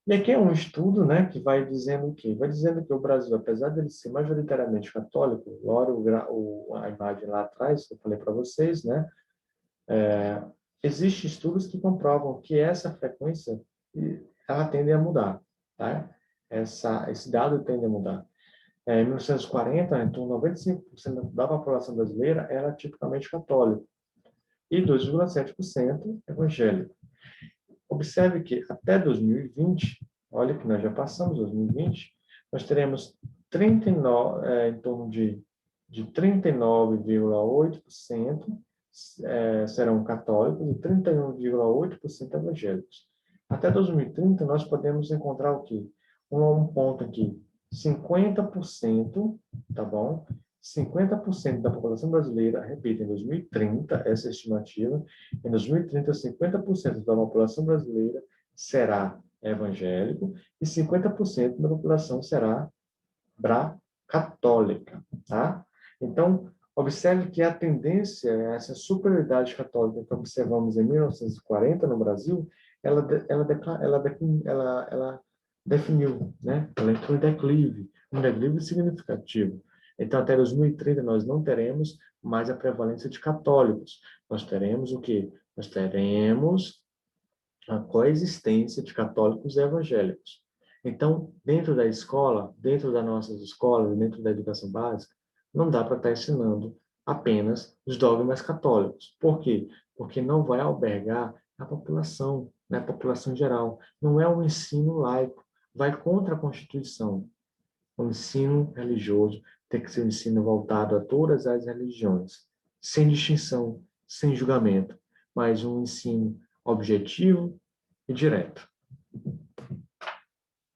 E aqui é um estudo, né, que vai dizendo o quê? Vai dizendo que o Brasil, apesar de ele ser majoritariamente católico, olha a imagem lá atrás, que eu falei para vocês, né, existem estudos que comprovam que essa frequência ela tende a mudar, tá? Esse dado tende a mudar. Em 1940, então 95% da população brasileira era tipicamente católica e 2,7% evangélico. Observe que até 2020, olha que nós já passamos 2020, nós teremos 39, em torno de 39,8% serão católicos e 31,8% evangélicos. Até 2030, nós podemos encontrar o quê? Um ponto aqui, 50%, tá bom? 50% da população brasileira, repito, em 2030, essa é a estimativa, em 2030, 50% da população brasileira será evangélico e 50% da população será católica, tá? Então, observe que a tendência, essa superioridade católica que observamos em 1940 no Brasil, ela definiu, né? Ela entrou em um declive significativo. Então, até 2030, nós não teremos mais a prevalência de católicos. Nós teremos o quê? Nós teremos a coexistência de católicos e evangélicos. Então, dentro da escola, dentro das nossas escolas, dentro da educação básica, não dá para estar ensinando apenas os dogmas católicos. Por quê? Porque não vai albergar a população, né, a população geral. Não é um ensino laico, vai contra a Constituição. O ensino religioso tem que ser um ensino voltado a todas as religiões, sem distinção, sem julgamento, mas um ensino objetivo e direto.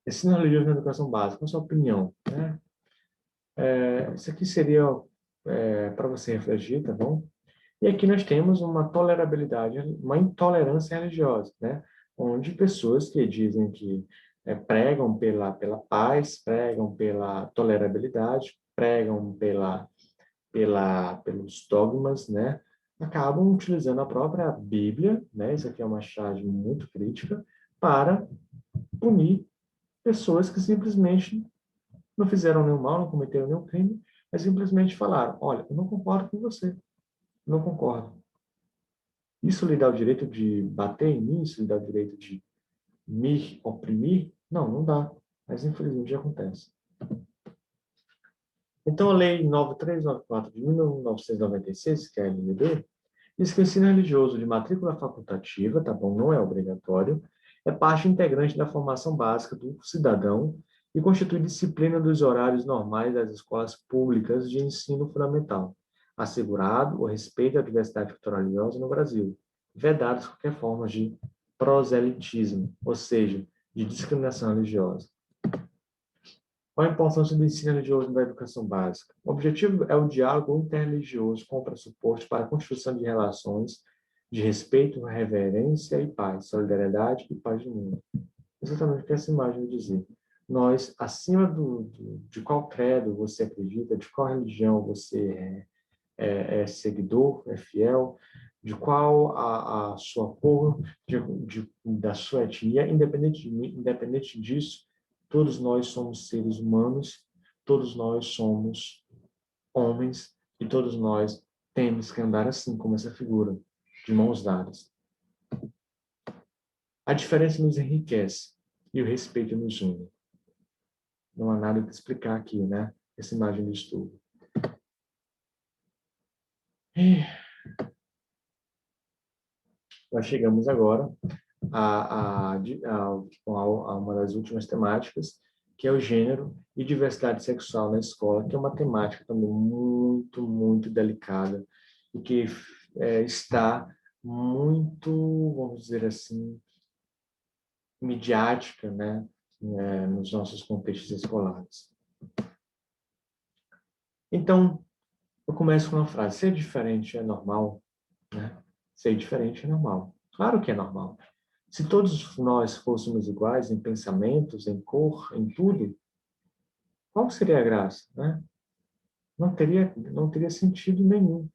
Ensino religioso na educação básica, qual a sua opinião? Né? Isso aqui seria para você refletir, tá bom? E aqui nós temos uma tolerabilidade, uma intolerância religiosa, né? Onde pessoas que dizem que pregam pela paz, pregam pela tolerabilidade, pregam pelos dogmas, né? Acabam utilizando a própria Bíblia, né? Isso aqui é uma charge muito crítica, para punir pessoas que simplesmente não fizeram nenhum mal, não cometeram nenhum crime, mas simplesmente falaram: olha, eu não concordo com você, não concordo. Isso lhe dá o direito de bater em mim? Isso lhe dá o direito de me oprimir? Não, não dá. Mas infelizmente acontece. Então, a Lei 9394 de 1996, que é a LDB, diz que o ensino religioso de matrícula facultativa, tá bom, não é obrigatório, é parte integrante da formação básica do cidadão e constitui disciplina dos horários normais das escolas públicas de ensino fundamental, assegurado o respeito à diversidade cultural religiosa no Brasil, vedadas qualquer forma de proselitismo, ou seja, de discriminação religiosa. Qual a importância do ensino religioso na educação básica? O objetivo é o diálogo interreligioso com o pressuposto para a construção de relações de respeito, reverência e paz, solidariedade e paz do mundo. Exatamente o que essa imagem vai dizer. Nós, acima de qual credo você acredita, de qual religião você é seguidor, é fiel, de qual a sua cor, da sua etnia, independente disso, todos nós somos seres humanos, todos nós somos homens e todos nós temos que andar assim, como essa figura, de mãos dadas. A diferença nos enriquece e o respeito nos une. Não há nada que explicar aqui, né? Essa imagem do estudo. Nós chegamos agora a uma das últimas temáticas, que é o gênero e diversidade sexual na escola, que é uma temática também muito, muito delicada e que está muito, vamos dizer assim, midiática, né, nos nossos contextos escolares. Então, eu começo com uma frase: ser diferente é normal, né? Ser diferente é normal. Claro que é normal. Se todos nós fôssemos iguais em pensamentos, em cor, em tudo, qual seria a graça, né? Não teria sentido nenhum.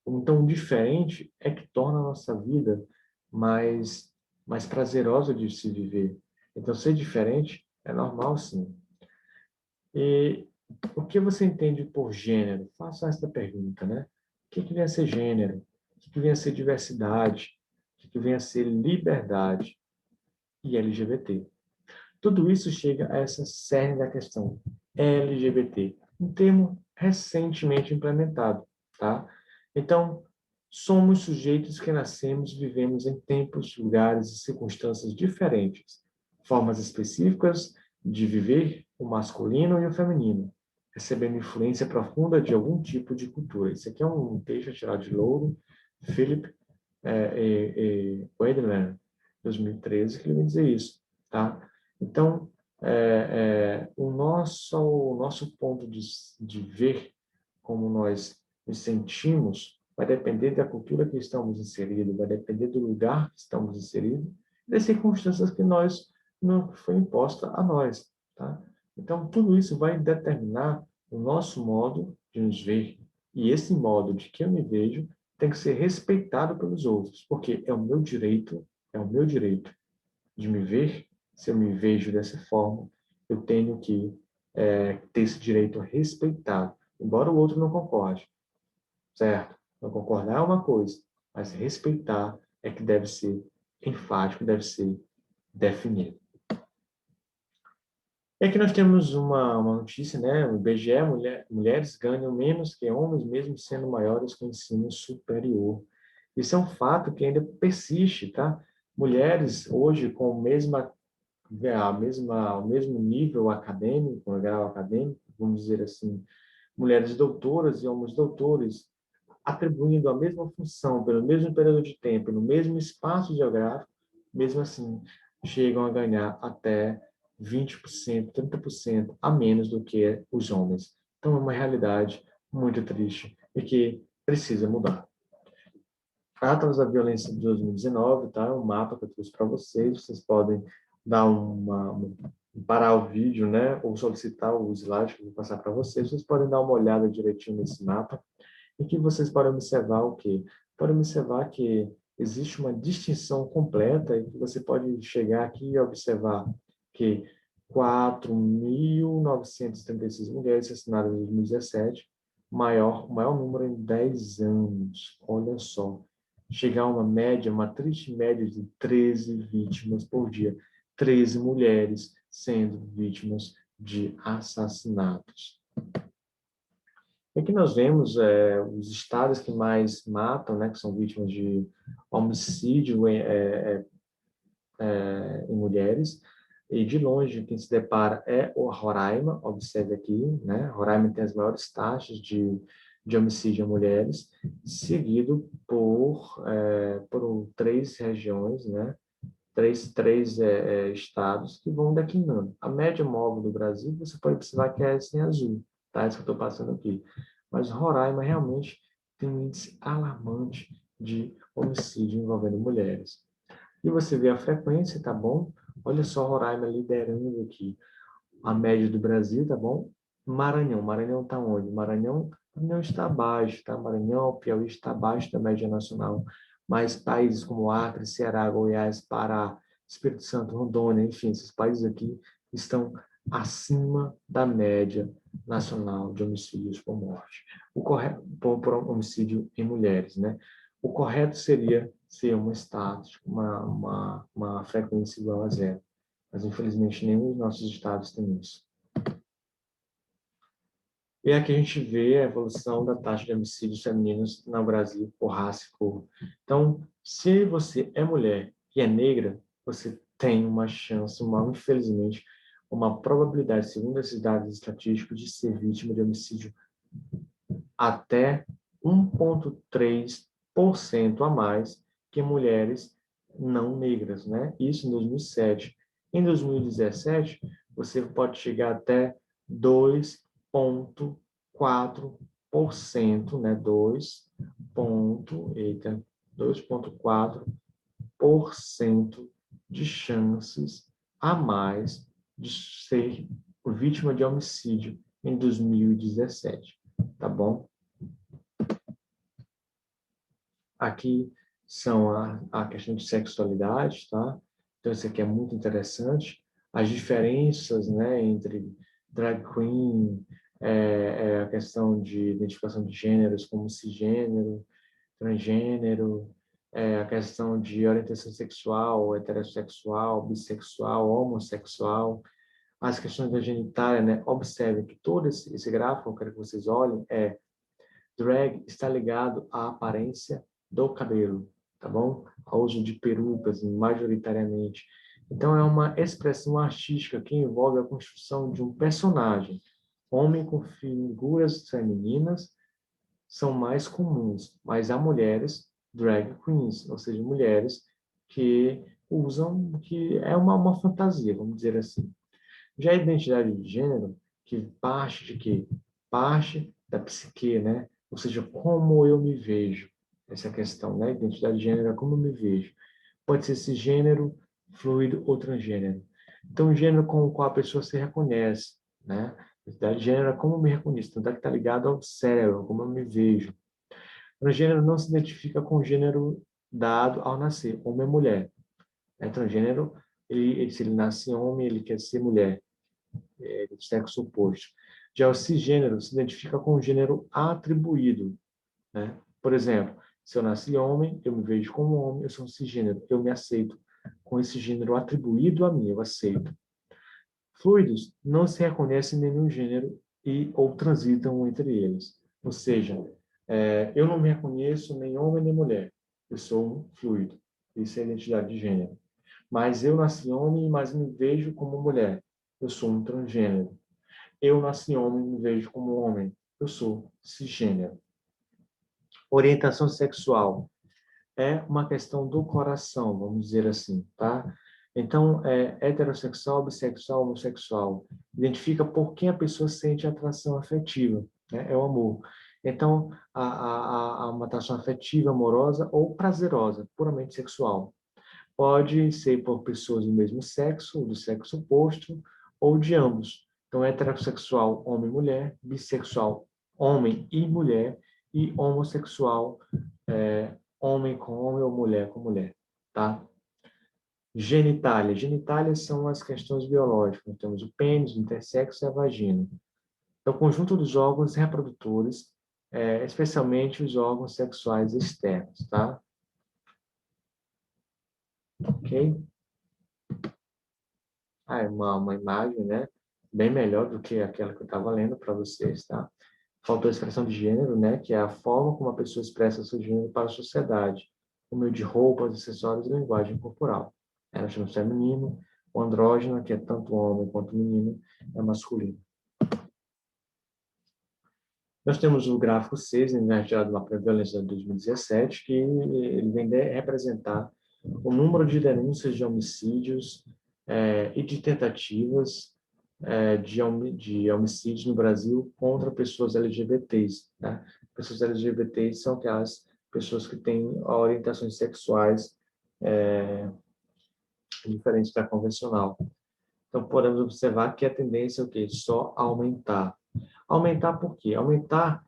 Então, o diferente é que torna a nossa vida mais prazerosa de se viver. Então, ser diferente é normal, sim. E o que você entende por gênero? Faça esta pergunta, né? O que vem a ser gênero? O que vem a ser diversidade? O que vem a ser liberdade? E LGBT. Tudo isso chega a essa cerne da questão, LGBT, um termo recentemente implementado, tá? Então, somos sujeitos que nascemos e vivemos em tempos, lugares e circunstâncias diferentes, formas específicas de viver o masculino e o feminino, recebendo influência profunda de algum tipo de cultura. Isso aqui é um texto tirado de Louro, Philip Wiedemann, 2013, que ele vai dizer isso, tá? Então, o nosso ponto de ver como nós nos sentimos vai depender da cultura que estamos inseridos, vai depender do lugar que estamos inseridos, das circunstâncias que não foi imposta a nós, tá? Então, tudo isso vai determinar o nosso modo de nos ver. E esse modo de que eu me vejo tem que ser respeitado pelos outros, porque é o meu direito de me ver. Se eu me vejo dessa forma, eu tenho que ter esse direito respeitado, embora o outro não concorde, certo? Não concordar é uma coisa, mas respeitar é que deve ser enfático, deve ser definido. E aqui nós temos uma notícia, né? O IBGE, mulheres ganham menos que homens, mesmo sendo maiores que o ensino superior. Isso é um fato que ainda persiste, tá? Mulheres hoje com o mesmo nível acadêmico, o grau acadêmico, vamos dizer assim, mulheres doutoras e homens doutores, atribuindo a mesma função pelo mesmo período de tempo, no mesmo espaço geográfico, mesmo assim, chegam a ganhar até 20%, 30% a menos do que os homens. Então, é uma realidade muito triste e que precisa mudar. Atlas da Violência de 2019, tá? Um mapa que eu trouxe para vocês. Vocês podem dar parar o vídeo, né? Ou solicitar o slide que eu vou passar para vocês. Vocês podem dar uma olhada direitinho nesse mapa e que vocês podem observar o quê? Podem observar que existe uma distinção completa e que você pode chegar aqui e observar que 4.936 mulheres assassinadas em 2017, o maior número em 10 anos. Olha só. Chegar a uma média, uma triste média de 13 vítimas por dia. 13 mulheres sendo vítimas de assassinatos. E aqui nós vemos os estados que mais matam, né, que são vítimas de homicídio em mulheres, e de longe quem se depara é o Roraima, observe aqui, né? Roraima tem as maiores taxas de homicídio em mulheres, seguido por três regiões, né? Três estados que vão declinando. A média móvel do Brasil, você pode observar que é essa em azul, tá? Isso que eu estou passando aqui. Mas Roraima realmente tem um índice alarmante de homicídio envolvendo mulheres. E você vê a frequência, tá bom? Olha só Roraima liderando aqui a média do Brasil, tá bom? Maranhão está onde? Maranhão está abaixo, tá? Maranhão, Piauí está abaixo da média nacional. Mas países como Acre, Ceará, Goiás, Pará, Espírito Santo, Rondônia, enfim, esses países aqui estão acima da média nacional de homicídios por morte. O correto por homicídio em mulheres, né? O correto seria ser uma estatística, uma frequência igual a zero. Mas, infelizmente, nenhum dos nossos estados tem isso. E aqui a gente vê a evolução da taxa de homicídios femininos no Brasil por raça e cor. Então, se você é mulher e é negra, você tem uma chance, infelizmente, uma probabilidade, segundo esses dados estatísticos, de ser vítima de homicídio até 1,3% a mais que mulheres não negras, né? Isso em 2007. Em 2017, você pode chegar até 2,4%, né? 2,4% de chances a mais de ser vítima de homicídio em 2017, tá bom? Aqui são a questão de sexualidade, tá? Então, isso aqui é muito interessante. As diferenças, né, entre drag queen, a questão de identificação de gêneros como cisgênero, transgênero, a questão de orientação sexual, heterossexual, bissexual, homossexual, as questões da genitália, né? Observe que todo esse gráfico, eu quero que vocês olhem, drag está ligado à aparência do cabelo, tá bom? Ao uso de perucas, majoritariamente. Então, é uma expressão artística que envolve a construção de um personagem. Homem com figuras femininas são mais comuns, mas há mulheres drag queens, ou seja, mulheres que que é uma fantasia, vamos dizer assim. Já a identidade de gênero, que parte de quê? Parte da psique, né? Ou seja, como eu me vejo. Essa é a questão, né? Identidade de gênero é como eu me vejo. Pode ser cisgênero, fluido ou transgênero. Então, o gênero com o qual a pessoa se reconhece, né? Identidade de gênero é como eu me reconheço. Então, está ligado ao cérebro, como eu me vejo. Transgênero não se identifica com o gênero dado ao nascer, homem ou mulher. Transgênero, se ele nasce homem, ele quer ser mulher, do sexo oposto. Já o cisgênero se identifica com o gênero atribuído, né? Por exemplo, se eu nasci homem, eu me vejo como homem, eu sou um cisgênero, eu me aceito com esse gênero atribuído a mim, eu aceito. Fluidos não se reconhecem em nenhum gênero ou transitam entre eles. Ou seja, eu não me reconheço nem homem nem mulher, eu sou um fluido. Isso é identidade de gênero. Mas eu nasci homem, mas me vejo como mulher. Eu sou um transgênero. Eu nasci homem, me vejo como homem. Eu sou cisgênero. Orientação sexual é uma questão do coração, vamos dizer assim, tá? Então, heterossexual, bissexual, homossexual. Identifica por quem a pessoa sente atração afetiva, né? É o amor. Então, há uma atração afetiva, amorosa ou prazerosa, puramente sexual. Pode ser por pessoas do mesmo sexo, do sexo oposto, ou de ambos. Então, heterossexual, homem e mulher, bissexual, homem e mulher, e homossexual, homem com homem ou mulher com mulher, tá? Genitália. Genitálias são as questões biológicas. Nós temos o pênis, o intersexo e a vagina. É o conjunto dos órgãos reprodutores, especialmente os órgãos sexuais externos, tá? Ok? É uma imagem, né? Bem melhor do que aquela que eu estava lendo para vocês, tá? Faltou a expressão de gênero, né, que é a forma como a pessoa expressa seu gênero para a sociedade, por meio de roupas, acessórios e linguagem corporal. Nós temos feminino, o andrógeno, que é tanto homem quanto menino, é masculino. Nós temos o gráfico 6, retirado da violência de 2017, que ele vem representar o número de denúncias de homicídios e de tentativas de homicídios no Brasil contra pessoas LGBTs. Né? Pessoas LGBTs são aquelas pessoas que têm orientações sexuais diferentes da convencional. Então, podemos observar que a tendência é o quê? Só aumentar. Aumentar por quê? Aumentar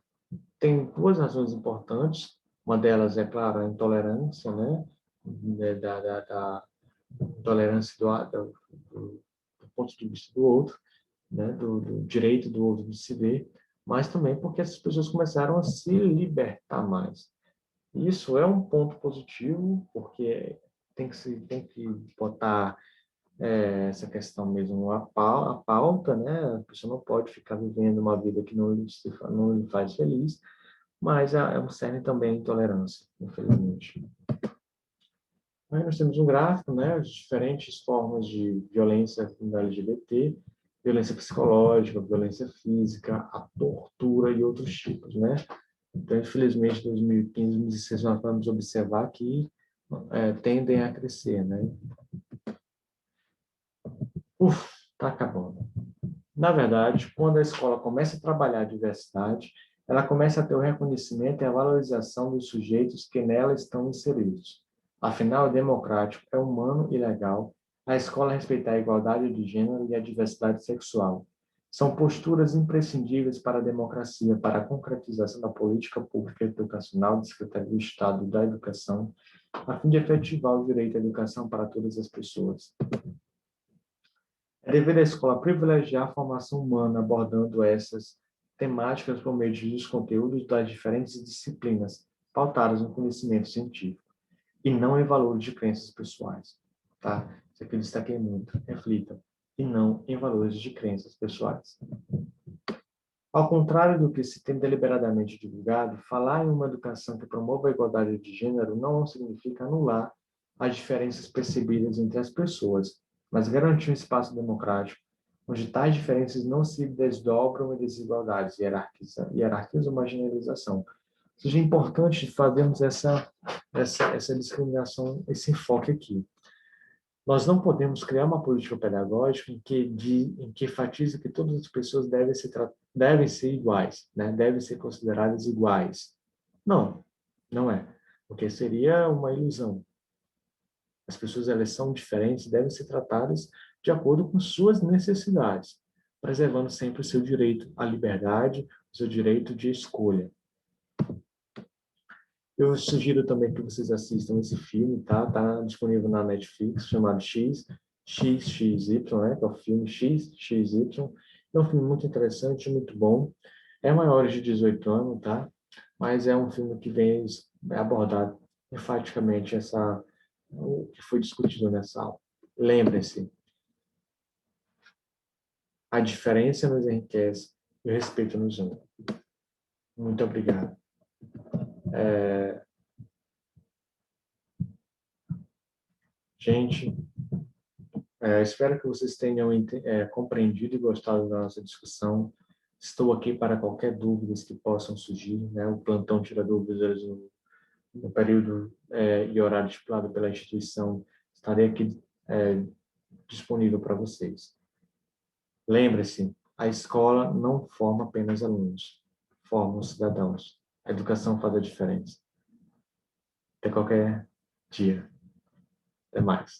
tem duas razões importantes. Uma delas é, claro, a intolerância, né? Da intolerância do ponto de vista do outro, né? Do direito do outro de se ver, mas também porque essas pessoas começaram a se libertar mais. Isso é um ponto positivo, porque tem que botar essa questão mesmo a pauta, né? A pessoa não pode ficar vivendo uma vida que não lhe faz feliz, mas é um cerne também a intolerância, infelizmente. Aí nós temos um gráfico, né? As diferentes formas de violência no LGBT, violência psicológica, violência física, a tortura e outros tipos, né? Então, infelizmente, em 2015, 2016, nós vamos observar que tendem a crescer, né? Tá acabando. Na verdade, quando a escola começa a trabalhar a diversidade, ela começa a ter o reconhecimento e a valorização dos sujeitos que nela estão inseridos. Afinal, é democrático, é humano e legal a escola respeitar a igualdade de gênero e a diversidade sexual. São posturas imprescindíveis para a democracia, para a concretização da política pública educacional do Secretaria do Estado da Educação, a fim de efetivar o direito à educação para todas as pessoas. É dever da escola privilegiar a formação humana, abordando essas temáticas por meio dos conteúdos das diferentes disciplinas, pautadas no conhecimento científico, e não em valores de crenças pessoais. Tá? Isso aqui eu destaquei muito. Reflita. E não em valores de crenças pessoais. Ao contrário do que se tem deliberadamente divulgado, falar em uma educação que promova a igualdade de gênero não significa anular as diferenças percebidas entre as pessoas, mas garantir um espaço democrático onde tais diferenças não se desdobram em desigualdades, hierarquia ou marginalização. Ou seja, é importante fazermos essa discriminação, esse enfoque aqui. Nós não podemos criar uma política pedagógica em que enfatiza que todas as pessoas devem ser iguais, né? Devem ser consideradas iguais. Não, não é, porque seria uma ilusão. As pessoas, elas são diferentes, devem ser tratadas de acordo com suas necessidades, preservando sempre o seu direito à liberdade, o seu direito de escolha. Eu sugiro também que vocês assistam esse filme, tá? Tá disponível na Netflix, chamado XXY, né? Que é o filme XXY. É um filme muito interessante, muito bom. É maior de 18 anos, tá? Mas é um filme que vem abordar enfaticamente o que foi discutido nessa aula. Lembre-se, a diferença nos enriquece e o respeito nos une. Muito obrigado. Gente, espero que vocês tenham compreendido e gostado da nossa discussão. Estou aqui para qualquer dúvidas que possam surgir, né? O plantão tira dúvidas no período e horário estipulado pela instituição. Estarei aqui disponível para vocês. Lembre-se, a escola não forma apenas alunos, forma os cidadãos. A educação faz a diferença. Até qualquer dia. Até mais.